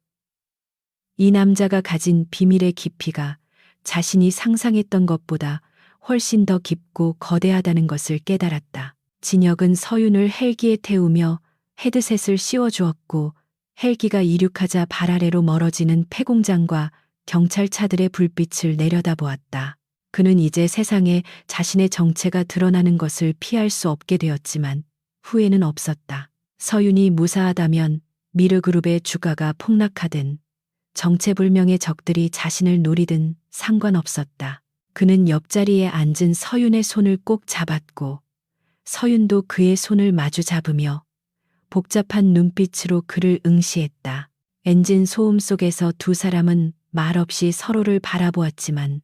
이 남자가 가진 비밀의 깊이가 자신이 상상했던 것보다 훨씬 더 깊고 거대하다는 것을 깨달았다. 진혁은 서윤을 헬기에 태우며 헤드셋을 씌워주었고 헬기가 이륙하자 발 아래로 멀어지는 폐공장과 경찰차들의 불빛을 내려다보았다. 그는 이제 세상에 자신의 정체가 드러나는 것을 피할 수 없게 되었지만 후회는 없었다. 서윤이 무사하다면 미르그룹의 주가가 폭락하든 정체불명의 적들이 자신을 노리든 상관없었다. 그는 옆자리에 앉은 서윤의 손을 꼭 잡았고 서윤도 그의 손을 마주 잡으며 복잡한 눈빛으로 그를 응시했다. 엔진 소음 속에서 두 사람은 말없이 서로를 바라보았지만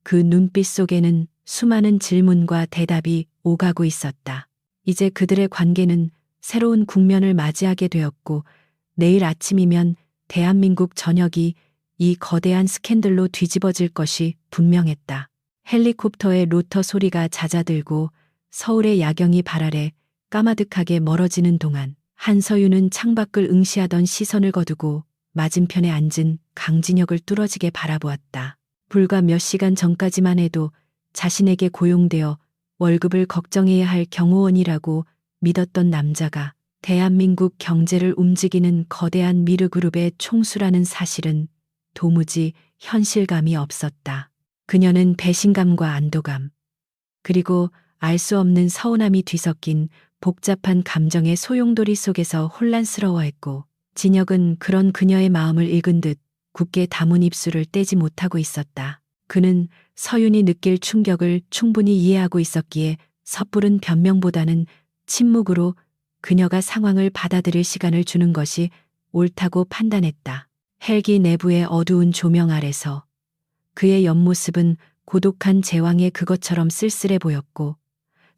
그 눈빛 속에는 수많은 질문과 대답이 오가고 있었다. 이제 그들의 관계는 새로운 국면을 맞이하게 되었고 내일 아침이면 대한민국 전역이 이 거대한 스캔들로 뒤집어질 것이 분명했다. 헬리콥터의 로터 소리가 잦아들고 서울의 야경이 발 아래 까마득하게 멀어지는 동안 한서윤은 창밖을 응시하던 시선을 거두고 맞은편에 앉은 강진혁을 뚫어지게 바라보았다. 불과 몇 시간 전까지만 해도 자신에게 고용되어 월급을 걱정해야 할 경호원이라고 믿었던 남자가 대한민국 경제를 움직이는 거대한 미르그룹의 총수라는 사실은 도무지 현실감이 없었다. 그녀는 배신감과 안도감, 그리고 알 수 없는 서운함이 뒤섞인 복잡한 감정의 소용돌이 속에서 혼란스러워했고 진혁은 그런 그녀의 마음을 읽은 듯 굳게 담은 입술을 떼지 못하고 있었다. 그는 서윤이 느낄 충격을 충분히 이해하고 있었기에 섣부른 변명보다는 침묵으로 그녀가 상황을 받아들일 시간을 주는 것이 옳다고 판단했다. 헬기 내부의 어두운 조명 아래서 그의 옆모습은 고독한 제왕의 그것처럼 쓸쓸해 보였고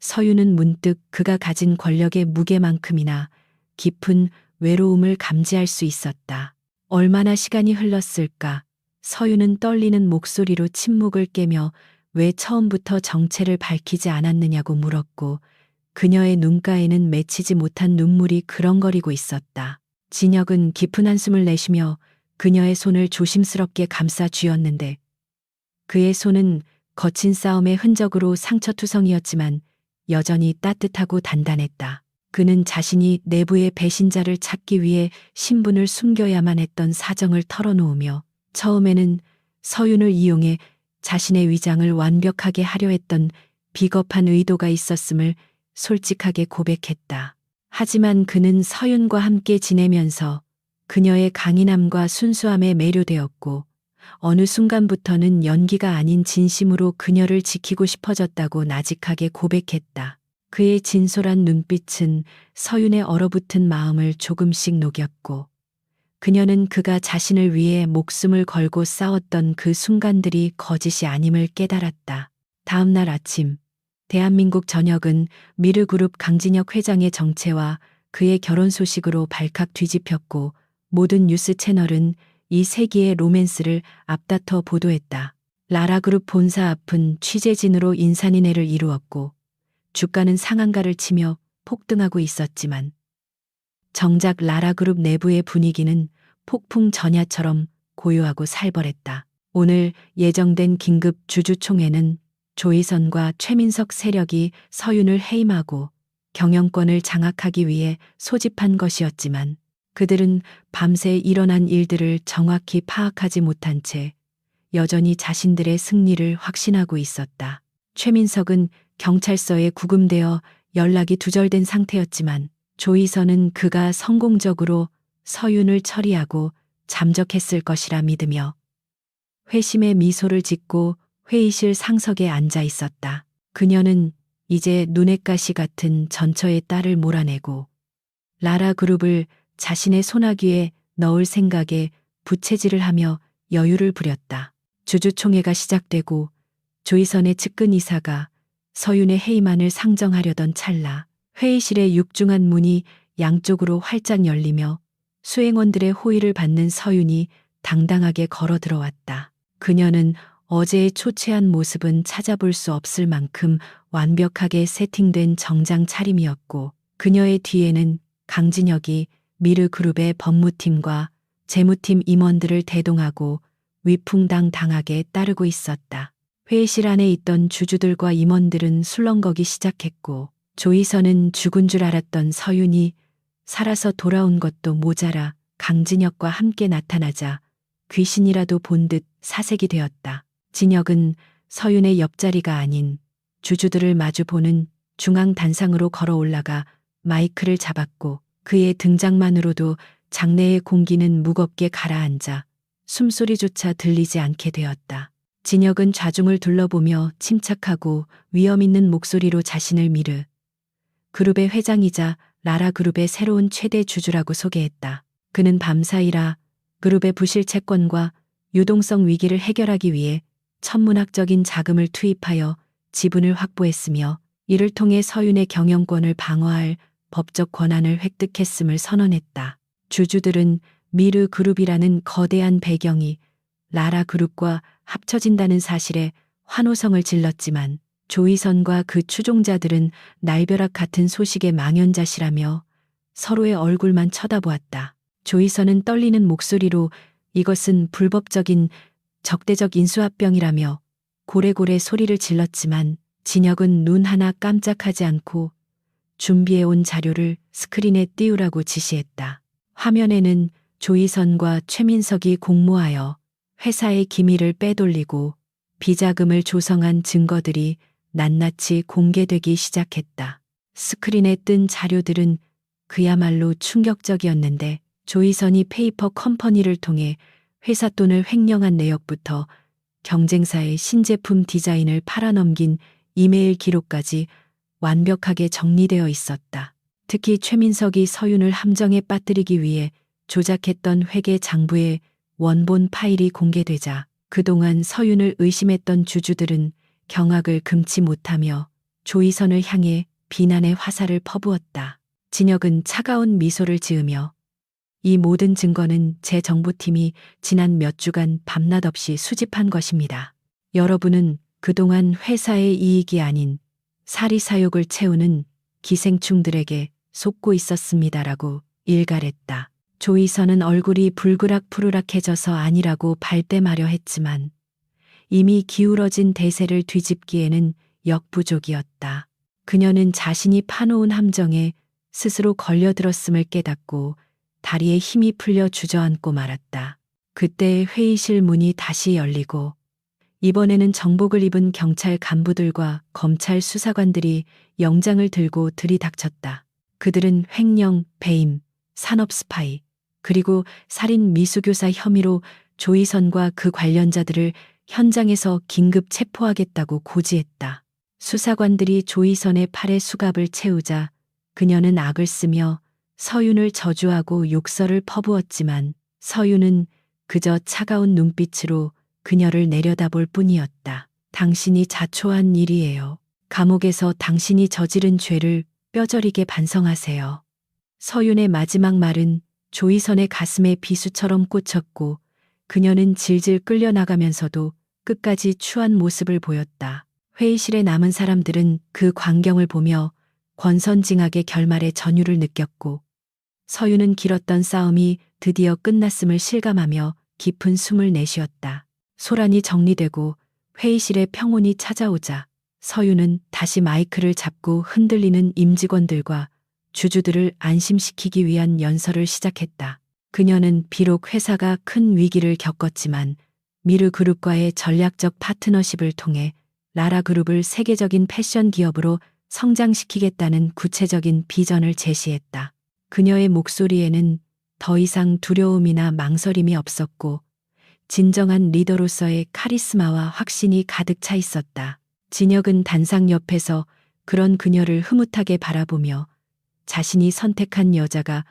서윤은 문득 그가 가진 권력의 무게만큼이나 깊은 외로움을 감지할 수 있었다. 얼마나 시간이 흘렀을까? 서윤은 떨리는 목소리로 침묵을 깨며 왜 처음부터 정체를 밝히지 않았느냐고 물었고 그녀의 눈가에는 맺히지 못한 눈물이 그렁거리고 있었다. 진혁은 깊은 한숨을 내쉬며 그녀의 손을 조심스럽게 감싸 쥐었는데 그의 손은 거친 싸움의 흔적으로 상처투성이었지만 여전히 따뜻하고 단단했다. 그는 자신이 내부의 배신자를 찾기 위해 신분을 숨겨야만 했던 사정을 털어놓으며 처음에는 서윤을 이용해 자신의 위장을 완벽하게 하려 했던 비겁한 의도가 있었음을 솔직하게 고백했다. 하지만 그는 서윤과 함께 지내면서 그녀의 강인함과 순수함에 매료되었고 어느 순간부터는 연기가 아닌 진심으로 그녀를 지키고 싶어졌다고 나직하게 고백했다. 그의 진솔한 눈빛은 서윤의 얼어붙은 마음을 조금씩 녹였고 그녀는 그가 자신을 위해 목숨을 걸고 싸웠던 그 순간들이 거짓이 아님을 깨달았다. 다음 날 아침 대한민국 전역은 미르그룹 강진혁 회장의 정체와 그의 결혼 소식으로 발칵 뒤집혔고 모든 뉴스 채널은 이 세기의 로맨스를 앞다퉈 보도했다. 라라그룹 본사 앞은 취재진으로 인산인해를 이루었고 주가는 상한가를 치며 폭등하고 있었지만 정작 라라그룹 내부의 분위기는 폭풍 전야처럼 고요하고 살벌했다. 오늘 예정된 긴급 주주총회는 조희선과 최민석 세력이 서윤을 해임하고 경영권을 장악하기 위해 소집한 것이었지만 그들은 밤새 일어난 일들을 정확히 파악하지 못한 채 여전히 자신들의 승리를 확신하고 있었다. 최민석은 경찰서에 구금되어 연락이 두절된 상태였지만 조희선은 그가 성공적으로 서윤을 처리하고 잠적했을 것이라 믿으며 회심의 미소를 짓고 회의실 상석에 앉아 있었다. 그녀는 이제 눈엣 가시 같은 전처의 딸을 몰아내고 라라그룹을 자신의 손아귀에 넣을 생각에 부채질을 하며 여유를 부렸다. 주주총회가 시작되고 조희선의 측근 이사가 서윤의 해임안을 상정하려던 찰나 회의실의 육중한 문이 양쪽으로 활짝 열리며 수행원들의 호의를 받는 서윤이 당당하게 걸어 들어왔다. 그녀는 어제의 초췌한 모습은 찾아볼 수 없을 만큼 완벽하게 세팅된 정장 차림이었고 그녀의 뒤에는 강진혁이 미르그룹의 법무팀과 재무팀 임원들을 대동하고 위풍당당하게 따르고 있었다. 회의실 안에 있던 주주들과 임원들은 술렁거기 시작했고 조희선은 죽은 줄 알았던 서윤이 살아서 돌아온 것도 모자라 강진혁과 함께 나타나자 귀신이라도 본 듯 사색이 되었다. 진혁은 서윤의 옆자리가 아닌 주주들을 마주보는 중앙 단상으로 걸어 올라가 마이크를 잡았고 그의 등장만으로도 장내의 공기는 무겁게 가라앉아 숨소리조차 들리지 않게 되었다. 진혁은 좌중을 둘러보며 침착하고 위험 있는 목소리로 자신을 미르 그룹의 회장이자 라라그룹의 새로운 최대 주주라고 소개했다. 그는 밤사이라 그룹의 부실 채권과 유동성 위기를 해결하기 위해 천문학적인 자금을 투입하여 지분을 확보했으며 이를 통해 서윤의 경영권을 방어할 법적 권한을 획득했음을 선언했다. 주주들은 미르 그룹이라는 거대한 배경이 라라 그룹과 합쳐진다는 사실에 환호성을 질렀지만 조희선과 그 추종자들은 날벼락 같은 소식의 망연자실하며 서로의 얼굴만 쳐다보았다. 조희선은 떨리는 목소리로 이것은 불법적인 적대적 인수합병이라며 고래고래 소리를 질렀지만 진혁은 눈 하나 깜짝하지 않고 준비해온 자료를 스크린에 띄우라고 지시했다. 화면에는 조희선과 최민석이 공모하여 회사의 기밀을 빼돌리고 비자금을 조성한 증거들이 낱낱이 공개되기 시작했다. 스크린에 뜬 자료들은 그야말로 충격적이었는데 조희선이 페이퍼 컴퍼니를 통해 회사 돈을 횡령한 내역부터 경쟁사의 신제품 디자인을 팔아넘긴 이메일 기록까지 완벽하게 정리되어 있었다. 특히 최민석이 서윤을 함정에 빠뜨리기 위해 조작했던 회계 장부의 원본 파일이 공개되자 그동안 서윤을 의심했던 주주들은 경악을 금치 못하며 조희선을 향해 비난의 화살을 퍼부었다. 진혁은 차가운 미소를 지으며 이 모든 증거는 제 정보팀이 지난 몇 주간 밤낮 없이 수집한 것입니다. 여러분은 그동안 회사의 이익이 아닌 사리사욕을 채우는 기생충들에게 속고 있었습니다라고 일갈했다. 조희선은 얼굴이 불그락푸르락해져서 아니라고 발뺌하려 했지만 이미 기울어진 대세를 뒤집기에는 역부족이었다. 그녀는 자신이 파놓은 함정에 스스로 걸려들었음을 깨닫고 다리에 힘이 풀려 주저앉고 말았다. 그때 회의실 문이 다시 열리고 이번에는 정복을 입은 경찰 간부들과 검찰 수사관들이 영장을 들고 들이닥쳤다. 그들은 횡령, 배임, 산업 스파이, 그리고 살인 미수교사 혐의로 조희선과 그 관련자들을 현장에서 긴급 체포하겠다고 고지했다. 수사관들이 조희선의 팔에 수갑을 채우자 그녀는 악을 쓰며 서윤을 저주하고 욕설을 퍼부었지만 서윤은 그저 차가운 눈빛으로 그녀를 내려다볼 뿐이었다. 당신이 자초한 일이에요. 감옥에서 당신이 저지른 죄를 뼈저리게 반성하세요. 서윤의 마지막 말은 조이선의 가슴에 비수처럼 꽂혔고 그녀는 질질 끌려나가면서도 끝까지 추한 모습을 보였다. 회의실에 남은 사람들은 그 광경을 보며 권선징악의 결말의 전율을 느꼈고 서윤은 길었던 싸움이 드디어 끝났음을 실감하며 깊은 숨을 내쉬었다. 소란이 정리되고 회의실에 평온이 찾아오자 서윤은 다시 마이크를 잡고 흔들리는 임직원들과 주주들을 안심시키기 위한 연설을 시작했다. 그녀는 비록 회사가 큰 위기를 겪었지만 미르그룹과의 전략적 파트너십을 통해 라라그룹을 세계적인 패션 기업으로 성장시키겠다는 구체적인 비전을 제시했다. 그녀의 목소리에는 더 이상 두려움이나 망설임이 없었고 진정한 리더로서의 카리스마와 확신이 가득 차 있었다. 진혁은 단상 옆에서 그런 그녀를 흐뭇하게 바라보며 자신이 선택한 여자가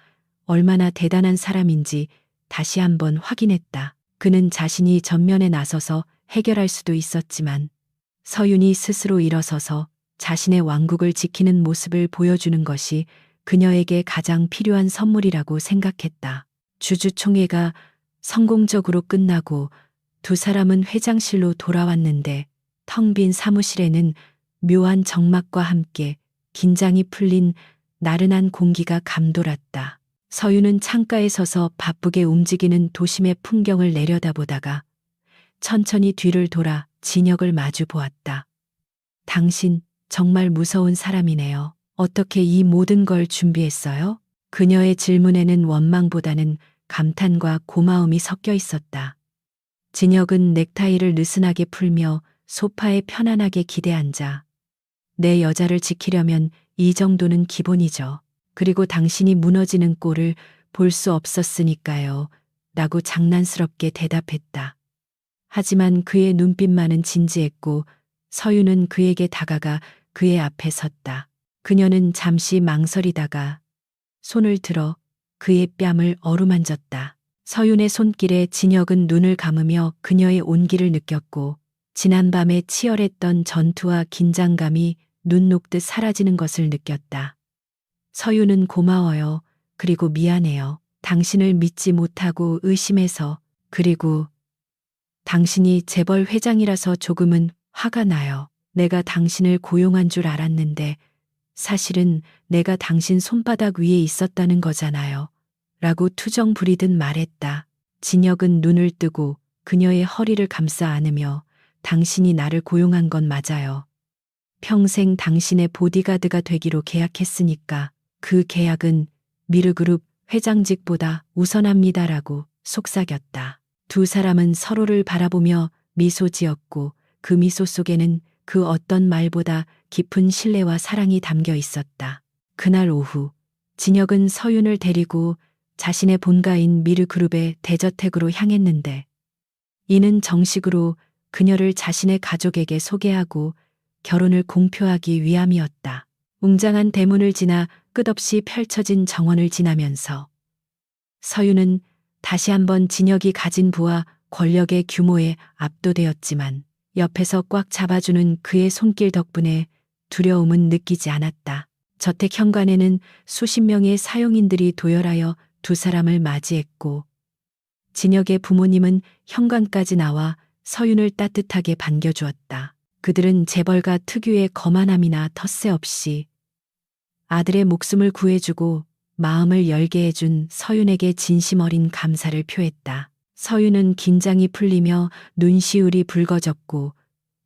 얼마나 대단한 사람인지 다시 한번 확인했다. 그는 자신이 전면에 나서서 해결할 수도 있었지만 서윤이 스스로 일어서서 자신의 왕국을 지키는 모습을 보여주는 것이 그녀에게 가장 필요한 선물이라고 생각했다. 주주총회가 성공적으로 끝나고 두 사람은 회장실로 돌아왔는데 텅 빈 사무실에는 묘한 정막과 함께 긴장이 풀린 나른한 공기가 감돌았다. 서윤은 창가에 서서 바쁘게 움직이는 도심의 풍경을 내려다보다가 천천히 뒤를 돌아 진혁을 마주 보았다. 당신 정말 무서운 사람이네요. 어떻게 이 모든 걸 준비했어요? 그녀의 질문에는 원망보다는 감탄과 고마움이 섞여 있었다. 진혁은 넥타이를 느슨하게 풀며 소파에 편안하게 기대앉아 내 여자를 지키려면 이 정도는 기본이죠. 그리고 당신이 무너지는 꼴을 볼 수 없었으니까요. 라고 장난스럽게 대답했다. 하지만 그의 눈빛만은 진지했고 서윤은 그에게 다가가 그의 앞에 섰다. 그녀는 잠시 망설이다가 손을 들어 그의 뺨을 어루만졌다. 서윤의 손길에 진혁은 눈을 감으며 그녀의 온기를 느꼈고 지난밤에 치열했던 전투와 긴장감이 눈 녹듯 사라지는 것을 느꼈다. 서윤은 고마워요. 그리고 미안해요. 당신을 믿지 못하고 의심해서 그리고 당신이 재벌 회장이라서 조금은 화가 나요. 내가 당신을 고용한 줄 알았는데 사실은 내가 당신 손바닥 위에 있었다는 거잖아요. 라고 투정 부리듯 말했다. 진혁은 눈을 뜨고 그녀의 허리를 감싸 안으며 당신이 나를 고용한 건 맞아요. 평생 당신의 보디가드가 되기로 계약했으니까 그 계약은 미르그룹 회장직보다 우선합니다라고 속삭였다. 두 사람은 서로를 바라보며 미소 지었고 그 미소 속에는 그 어떤 말보다 깊은 신뢰와 사랑이 담겨 있었다. 그날 오후 진혁은 서윤을 데리고 자신의 본가인 미르그룹의 대저택으로 향했는데 이는 정식으로 그녀를 자신의 가족에게 소개하고 결혼을 공표하기 위함이었다. 웅장한 대문을 지나 끝없이 펼쳐진 정원을 지나면서 서윤은 다시 한번 진혁이 가진 부와 권력의 규모에 압도되었지만 옆에서 꽉 잡아주는 그의 손길 덕분에 두려움은 느끼지 않았다. 저택 현관에는 수십 명의 사용인들이 도열하여 두 사람을 맞이했고 진혁의 부모님은 현관까지 나와 서윤을 따뜻하게 반겨주었다. 그들은 재벌가 특유의 거만함이나 텃세 없이 아들의 목숨을 구해주고 마음을 열게 해준 서윤에게 진심 어린 감사를 표했다. 서윤은 긴장이 풀리며 눈시울이 붉어졌고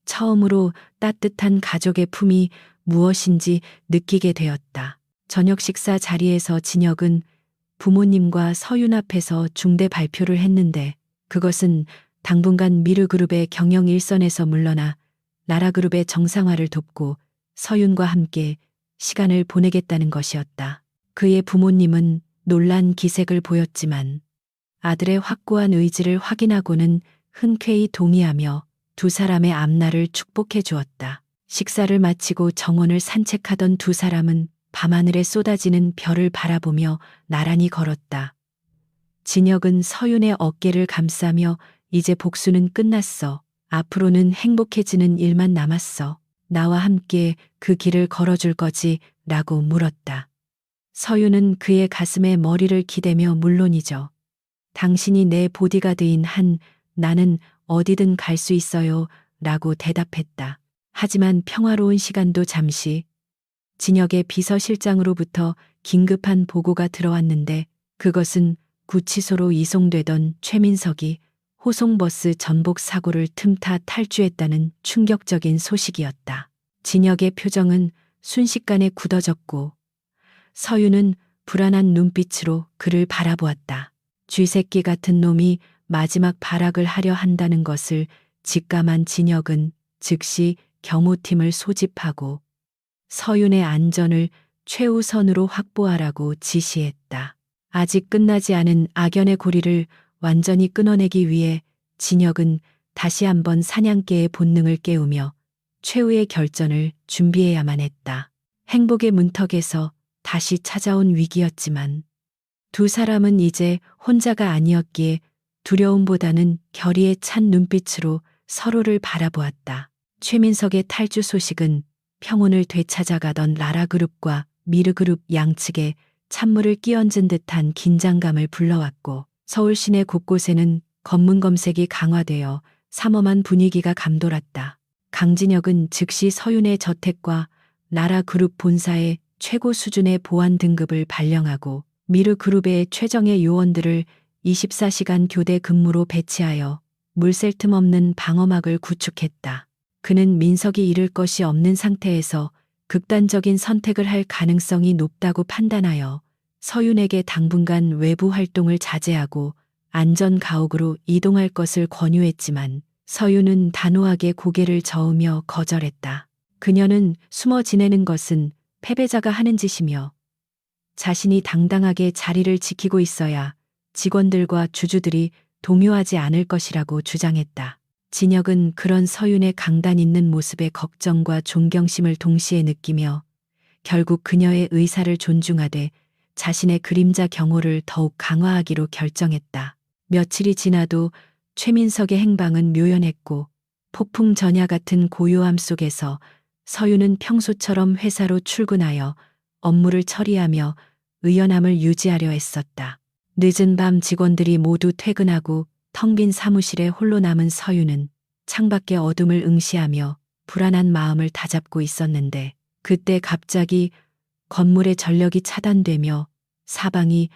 처음으로 따뜻한 가족의 품이 무엇인지 느끼게 되었다. 저녁 식사 자리에서 진혁은 부모님과 서윤 앞에서 중대 발표를 했는데 그것은 당분간 미르그룹의 경영 일선에서 물러나 라라그룹의 정상화를 돕고 서윤과 함께 시간을 보내겠다는 것이었다. 그의 부모님은 놀란 기색을 보였지만 아들의 확고한 의지를 확인하고는 흔쾌히 동의하며 두 사람의 앞날을 축복해 주었다. 식사를 마치고 정원을 산책하던 두 사람은 밤하늘에 쏟아지는 별을 바라보며 나란히 걸었다. 진혁은 서윤의 어깨를 감싸며 이제 복수는 끝났어. 앞으로는 행복해지는 일만 남았어. 나와 함께 그 길을 걸어줄 거지? 라고 물었다. 서윤은 그의 가슴에 머리를 기대며 물론이죠. 당신이 내 보디가드인 한 나는 어디든 갈 수 있어요. 라고 대답했다. 하지만 평화로운 시간도 잠시 진혁의 비서실장으로부터 긴급한 보고가 들어왔는데 그것은 구치소로 이송되던 최민석이 호송버스 전복 사고를 틈타 탈주했다는 충격적인 소식이었다. 진혁의 표정은 순식간에 굳어졌고 서윤은 불안한 눈빛으로 그를 바라보았다. 쥐새끼 같은 놈이 마지막 발악을 하려 한다는 것을 직감한 진혁은 즉시 경호팀을 소집하고 서윤의 안전을 최우선으로 확보하라고 지시했다. 아직 끝나지 않은 악연의 고리를 완전히 끊어내기 위해 진혁은 다시 한번 사냥개의 본능을 깨우며 최후의 결전을 준비해야만 했다. 행복의 문턱에서 다시 찾아온 위기였지만 두 사람은 이제 혼자가 아니었기에 두려움보다는 결의에 찬 눈빛으로 서로를 바라보았다. 최민석의 탈주 소식은 평온을 되찾아가던 라라그룹과 미르그룹 양측에 찬물을 끼얹은 듯한 긴장감을 불러왔고 서울 시내 곳곳에는 검문 검색이 강화되어 삼엄한 분위기가 감돌았다. 강진혁은 즉시 서윤의 저택과 라라그룹 본사에 최고 수준의 보안 등급을 발령하고 미르그룹의 최정예 요원들을 24시간 교대 근무로 배치하여 물샐 틈 없는 방어막을 구축했다. 그는 민석이 잃을 것이 없는 상태에서 극단적인 선택을 할 가능성이 높다고 판단하여 서윤에게 당분간 외부 활동을 자제하고 안전 가옥으로 이동할 것을 권유했지만 서윤은 단호하게 고개를 저으며 거절했다. 그녀는 숨어 지내는 것은 패배자가 하는 짓이며 자신이 당당하게 자리를 지키고 있어야 직원들과 주주들이 동요하지 않을 것이라고 주장했다. 진혁은 그런 서윤의 강단 있는 모습에 걱정과 존경심을 동시에 느끼며 결국 그녀의 의사를 존중하되 자신의 그림자 경호를 더욱 강화하기로 결정했다. 며칠이 지나도 최민석의 행방은 묘연했고 폭풍 전야 같은 고요함 속에서 서윤은 평소처럼 회사로 출근하여 업무를 처리하며 의연함을 유지하려 했었다. 늦은 밤 직원들이 모두 퇴근하고 텅 빈 사무실에 홀로 남은 서윤은 창밖의 어둠을 응시하며 불안한 마음을 다잡고 있었는데 그때 갑자기 건물의 전력이 차단되며 사방이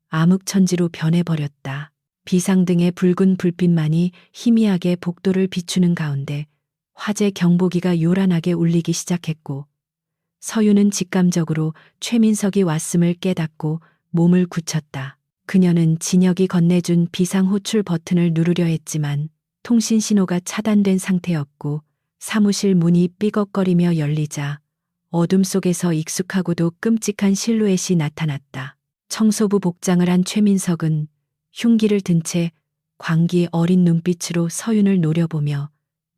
암흑천지로 변해버렸다. 비상등의 붉은 불빛만이 희미하게 복도를 비추는 가운데 화재 경보기가 요란하게 울리기 시작했고 서윤은 직감적으로 최민석이 왔음을 깨닫고 몸을 굳혔다. 그녀는 진혁이 건네준 비상 호출 버튼을 누르려 했지만 통신 신호가 차단된 상태였고 사무실 문이 삐걱거리며 열리자 어둠 속에서 익숙하고도 끔찍한 실루엣이 나타났다. 청소부 복장을 한 최민석은 흉기를 든 채 광기 어린 눈빛으로 서윤을 노려보며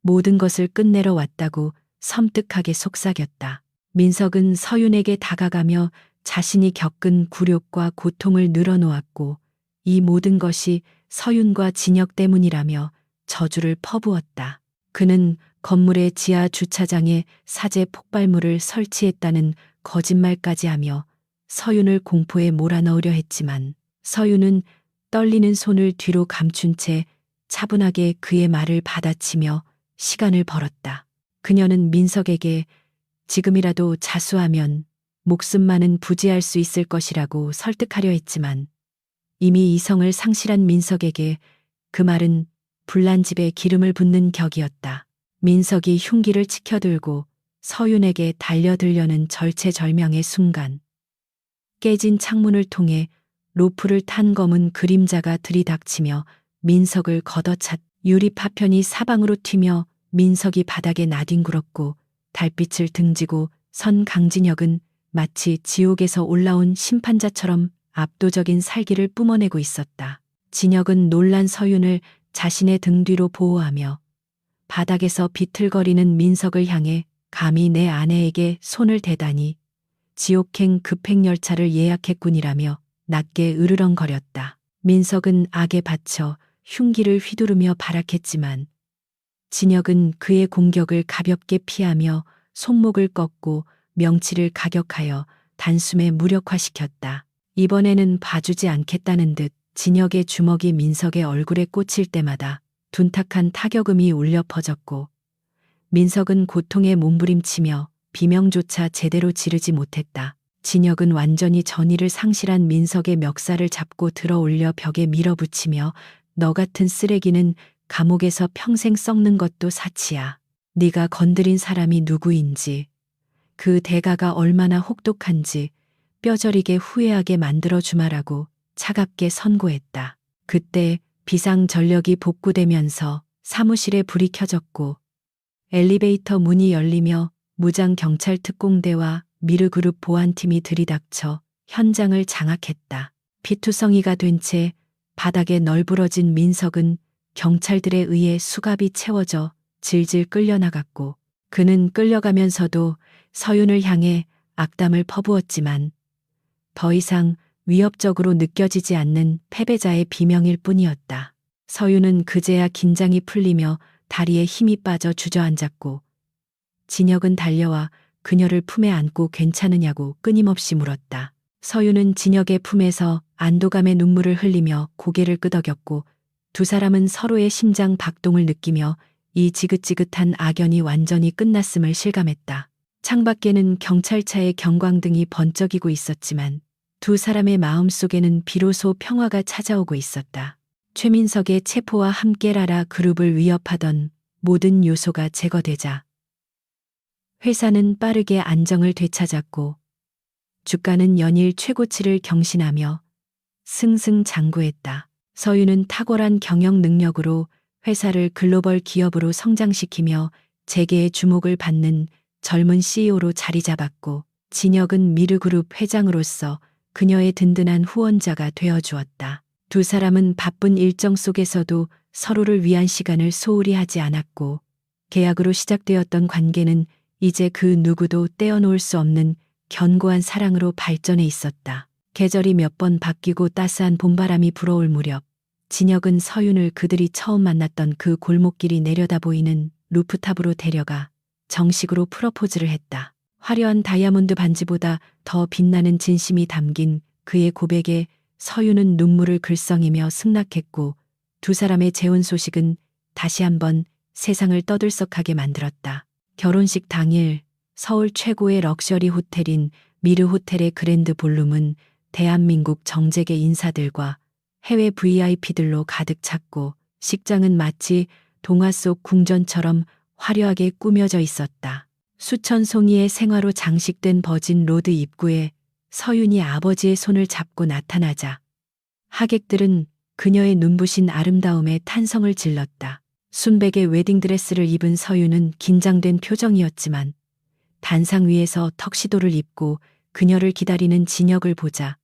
모든 것을 끝내러 왔다고 섬뜩하게 속삭였다. 민석은 서윤에게 다가가며 자신이 겪은 굴욕과 고통을 늘어놓았고 이 모든 것이 서윤과 진혁 때문이라며 저주를 퍼부었다. 그는 건물의 지하 주차장에 사제 폭발물을 설치했다는 거짓말까지 하며 서윤을 공포에 몰아넣으려 했지만 서윤은 떨리는 손을 뒤로 감춘 채 차분하게 그의 말을 받아치며 시간을 벌었다. 그녀는 민석에게 지금이라도 자수하면 목숨만은 부지할 수 있을 것이라고 설득하려 했지만 이미 이성을 상실한 민석에게 그 말은 불난 집에 기름을 붓는 격이었다. 민석이 흉기를 치켜들고 서윤에게 달려들려는 절체절명의 순간 깨진 창문을 통해 로프를 탄 검은 그림자가 들이닥치며 민석을 걷어찼. 유리 파편이 사방으로 튀며 민석이 바닥에 나뒹굴었고 달빛을 등지고 선 강진혁은 마치 지옥에서 올라온 심판자처럼 압도적인 살기를 뿜어내고 있었다. 진혁은 놀란 서윤을 자신의 등 뒤로 보호하며 바닥에서 비틀거리는 민석을 향해 감히 내 아내에게 손을 대다니 지옥행 급행열차를 예약했군이라며 낮게 으르렁거렸다. 민석은 악에 받쳐 흉기를 휘두르며 발악했지만 진혁은 그의 공격을 가볍게 피하며 손목을 꺾고 명치를 가격하여 단숨에 무력화시켰다. 이번에는 봐주지 않겠다는 듯 진혁의 주먹이 민석의 얼굴에 꽂힐 때마다 둔탁한 타격음이 울려 퍼졌고 민석은 고통에 몸부림치며 비명조차 제대로 지르지 못했다. 진혁은 완전히 전의를 상실한 민석의 멱살을 잡고 들어 올려 벽에 밀어붙이며 너 같은 쓰레기는 감옥에서 평생 썩는 것도 사치야. 네가 건드린 사람이 누구인지 그 대가가 얼마나 혹독한지 뼈저리게 후회하게 만들어 주마라고 차갑게 선고했다. 그때 비상전력이 복구되면서 사무실에 불이 켜졌고 엘리베이터 문이 열리며 무장 경찰 특공대와 미르그룹 보안팀이 들이닥쳐 현장을 장악했다. 피투성이가 된 채 바닥에 널브러진 민석은 경찰들에 의해 수갑이 채워져 질질 끌려나갔고 그는 끌려가면서도 서윤을 향해 악담을 퍼부었지만 더 이상 위협적으로 느껴지지 않는 패배자의 비명일 뿐이었다. 서윤은 그제야 긴장이 풀리며 다리에 힘이 빠져 주저앉았고 진혁은 달려와 그녀를 품에 안고 괜찮으냐고 끊임없이 물었다. 서윤은 진혁의 품에서 안도감의 눈물을 흘리며 고개를 끄덕였고 두 사람은 서로의 심장 박동을 느끼며 이 지긋지긋한 악연이 완전히 끝났음을 실감했다. 창밖에는 경찰차의 경광등이 번쩍이고 있었지만 두 사람의 마음속에는 비로소 평화가 찾아오고 있었다. 최민석의 체포와 함께라라 그룹을 위협하던 모든 요소가 제거되자 회사는 빠르게 안정을 되찾았고 주가는 연일 최고치를 경신하며 승승장구했다. 서윤은 탁월한 경영 능력으로 회사를 글로벌 기업으로 성장시키며 재계의 주목을 받는 젊은 CEO로 자리 잡았고 진혁은 미르그룹 회장으로서 그녀의 든든한 후원자가 되어주었다. 두 사람은 바쁜 일정 속에서도 서로를 위한 시간을 소홀히 하지 않았고 계약으로 시작되었던 관계는 이제 그 누구도 떼어놓을 수 없는 견고한 사랑으로 발전해 있었다. 계절이 몇 번 바뀌고 따스한 봄바람이 불어올 무렵 진혁은 서윤을 그들이 처음 만났던 그 골목길이 내려다 보이는 루프탑으로 데려가 정식으로 프러포즈를 했다. 화려한 다이아몬드 반지보다 더 빛나는 진심이 담긴 그의 고백에 서윤은 눈물을 글썽이며 승낙했고 두 사람의 재혼 소식은 다시 한번 세상을 떠들썩하게 만들었다. 결혼식 당일 서울 최고의 럭셔리 호텔인 미르 호텔의 그랜드 볼룸은 대한민국 정재계 인사들과 해외 VIP들로 가득 찼고 식장은 마치 동화 속 궁전처럼 화려하게 꾸며져 있었다. 수천 송이의 생화로 장식된 버진 로드 입구에 서윤이 아버지의 손을 잡고 나타나자 하객들은 그녀의 눈부신 아름다움에 탄성을 질렀다. 순백의 웨딩드레스를 입은 서윤은 긴장된 표정이었지만 단상 위에서 턱시도를 입고 그녀를 기다리는 진혁을 보자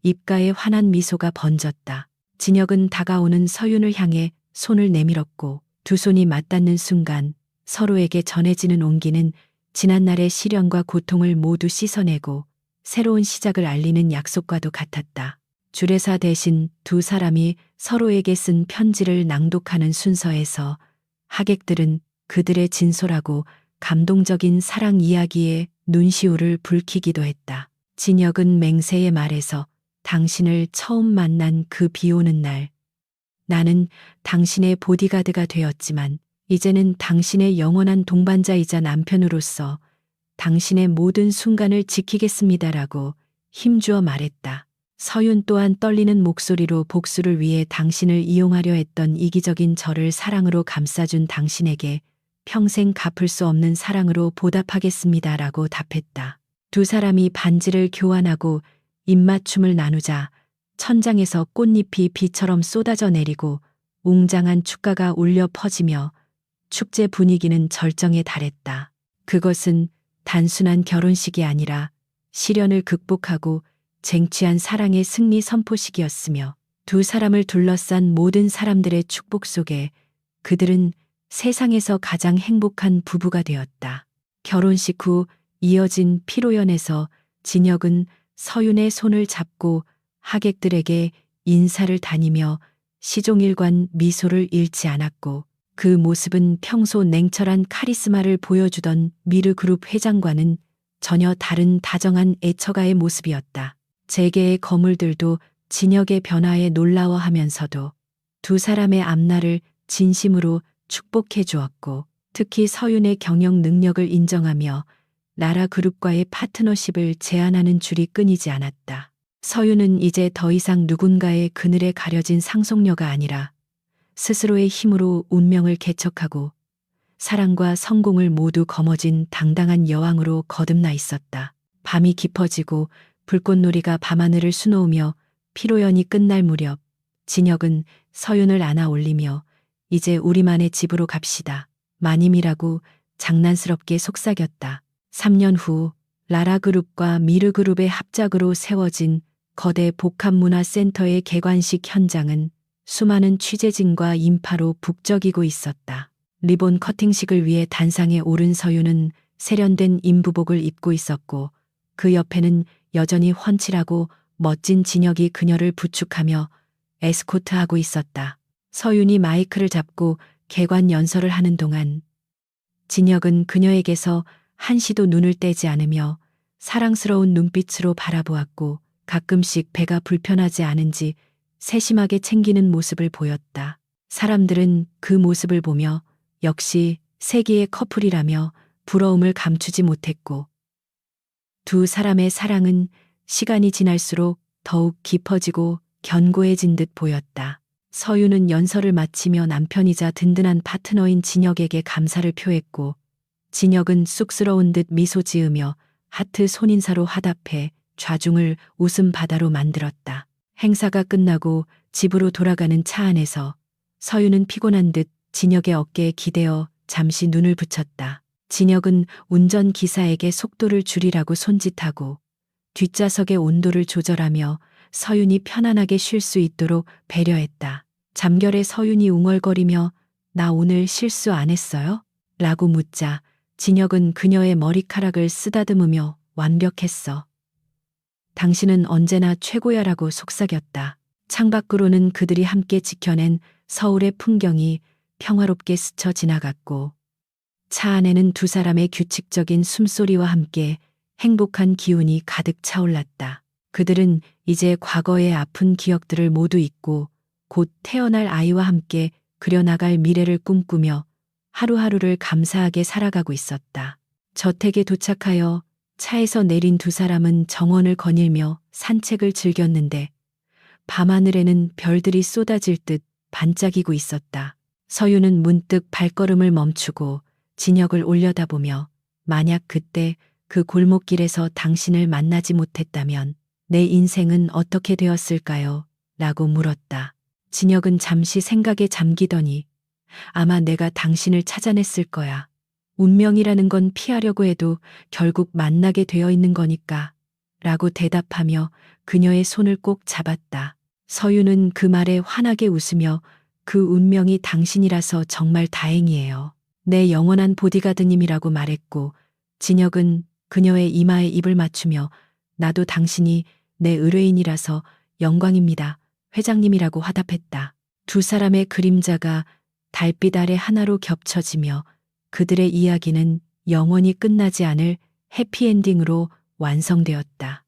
입가에 환한 미소가 번졌다. 진혁은 다가오는 서윤을 향해 손을 내밀었고 두 손이 맞닿는 순간 서로에게 전해지는 온기는 지난날의 시련과 고통을 모두 씻어내고 새로운 시작을 알리는 약속과도 같았다. 주례사 대신 두 사람이 서로에게 쓴 편지를 낭독하는 순서에서 하객들은 그들의 진솔하고 감동적인 사랑 이야기에 눈시울을 붉히기도 했다. 진혁은 맹세의 말에서 당신을 처음 만난 그 비오는 날 나는 당신의 보디가드가 되었지만 이제는 당신의 영원한 동반자이자 남편으로서 당신의 모든 순간을 지키겠습니다라고 힘주어 말했다. 서윤 또한 떨리는 목소리로 복수를 위해 당신을 이용하려 했던 이기적인 저를 사랑으로 감싸준 당신에게 평생 갚을 수 없는 사랑으로 보답하겠습니다라고 답했다. 두 사람이 반지를 교환하고 입맞춤을 나누자 천장에서 꽃잎이 비처럼 쏟아져 내리고 웅장한 축가가 울려 퍼지며 축제 분위기는 절정에 달했다. 그것은 단순한 결혼식이 아니라 시련을 극복하고 쟁취한 사랑의 승리 선포식이었으며 두 사람을 둘러싼 모든 사람들의 축복 속에 그들은 세상에서 가장 행복한 부부가 되었다. 결혼식 후 이어진 피로연에서 진혁은 서윤의 손을 잡고 하객들에게 인사를 다니며 시종일관 미소를 잃지 않았고 그 모습은 평소 냉철한 카리스마를 보여주던 미르그룹 회장과는 전혀 다른 다정한 애처가의 모습이었다. 재계의 거물들도 진혁의 변화에 놀라워하면서도 두 사람의 앞날을 진심으로 축복해 주었고, 특히 서윤의 경영 능력을 인정하며 라라그룹과의 파트너십을 제안하는 줄이 끊이지 않았다. 서윤은 이제 더 이상 누군가의 그늘에 가려진 상속녀가 아니라 스스로의 힘으로 운명을 개척하고 사랑과 성공을 모두 거머쥔 당당한 여왕으로 거듭나 있었다. 밤이 깊어지고 불꽃놀이가 밤하늘을 수놓으며 피로연이 끝날 무렵 진혁은 서윤을 안아 올리며 이제 우리만의 집으로 갑시다. 마님이라고 장난스럽게 속삭였다. 3년 후 라라그룹과 미르그룹의 합작으로 세워진 거대 복합문화센터의 개관식 현장은 수많은 취재진과 인파로 북적이고 있었다. 리본 커팅식을 위해 단상에 오른 서윤은 세련된 인부복을 입고 있었고, 그 옆에는 여전히 훤칠하고 멋진 진혁이 그녀를 부축하며 에스코트하고 있었다. 서윤이 마이크를 잡고 개관 연설을 하는 동안 진혁은 그녀에게서 한시도 눈을 떼지 않으며 사랑스러운 눈빛으로 바라보았고, 가끔씩 배가 불편하지 않은지 세심하게 챙기는 모습을 보였다. 사람들은 그 모습을 보며 역시 세기의 커플이라며 부러움을 감추지 못했고, 두 사람의 사랑은 시간이 지날수록 더욱 깊어지고 견고해진 듯 보였다. 서윤은 연설을 마치며 남편이자 든든한 파트너인 진혁에게 감사를 표했고, 진혁은 쑥스러운 듯 미소 지으며 하트 손인사로 화답해 좌중을 웃음 바다로 만들었다. 행사가 끝나고 집으로 돌아가는 차 안에서 서윤은 피곤한 듯 진혁의 어깨에 기대어 잠시 눈을 붙였다. 진혁은 운전기사에게 속도를 줄이라고 손짓하고 뒷좌석의 온도를 조절하며 서윤이 편안하게 쉴 수 있도록 배려했다. 잠결에 서윤이 웅얼거리며 "나 오늘 실수 안 했어요?" 라고 묻자 진혁은 그녀의 머리카락을 쓰다듬으며 "완벽했어. 당신은 언제나 최고야라고 속삭였다. 창밖으로는 그들이 함께 지켜낸 서울의 풍경이 평화롭게 스쳐 지나갔고, 차 안에는 두 사람의 규칙적인 숨소리와 함께 행복한 기운이 가득 차올랐다. 그들은 이제 과거의 아픈 기억들을 모두 잊고 곧 태어날 아이와 함께 그려나갈 미래를 꿈꾸며 하루하루를 감사하게 살아가고 있었다. 저택에 도착하여 차에서 내린 두 사람은 정원을 거닐며 산책을 즐겼는데, 밤하늘에는 별들이 쏟아질 듯 반짝이고 있었다. 서윤은 문득 발걸음을 멈추고 진혁을 올려다보며 "만약 그때 그 골목길에서 당신을 만나지 못했다면 내 인생은 어떻게 되었을까요?" 라고 물었다. 진혁은 잠시 생각에 잠기더니 "아마 내가 당신을 찾아냈을 거야. 운명이라는 건 피하려고 해도 결국 만나게 되어 있는 거니까." 라고 대답하며 그녀의 손을 꼭 잡았다. 서윤은 그 말에 환하게 웃으며 "그 운명이 당신이라서 정말 다행이에요. 내 영원한 보디가드님이라고 말했고, 진혁은 그녀의 이마에 입을 맞추며 "나도 당신이 내 의뢰인이라서 영광입니다. 회장님이라고 화답했다. 두 사람의 그림자가 달빛 아래 하나로 겹쳐지며 그들의 이야기는 영원히 끝나지 않을 해피엔딩으로 완성되었다.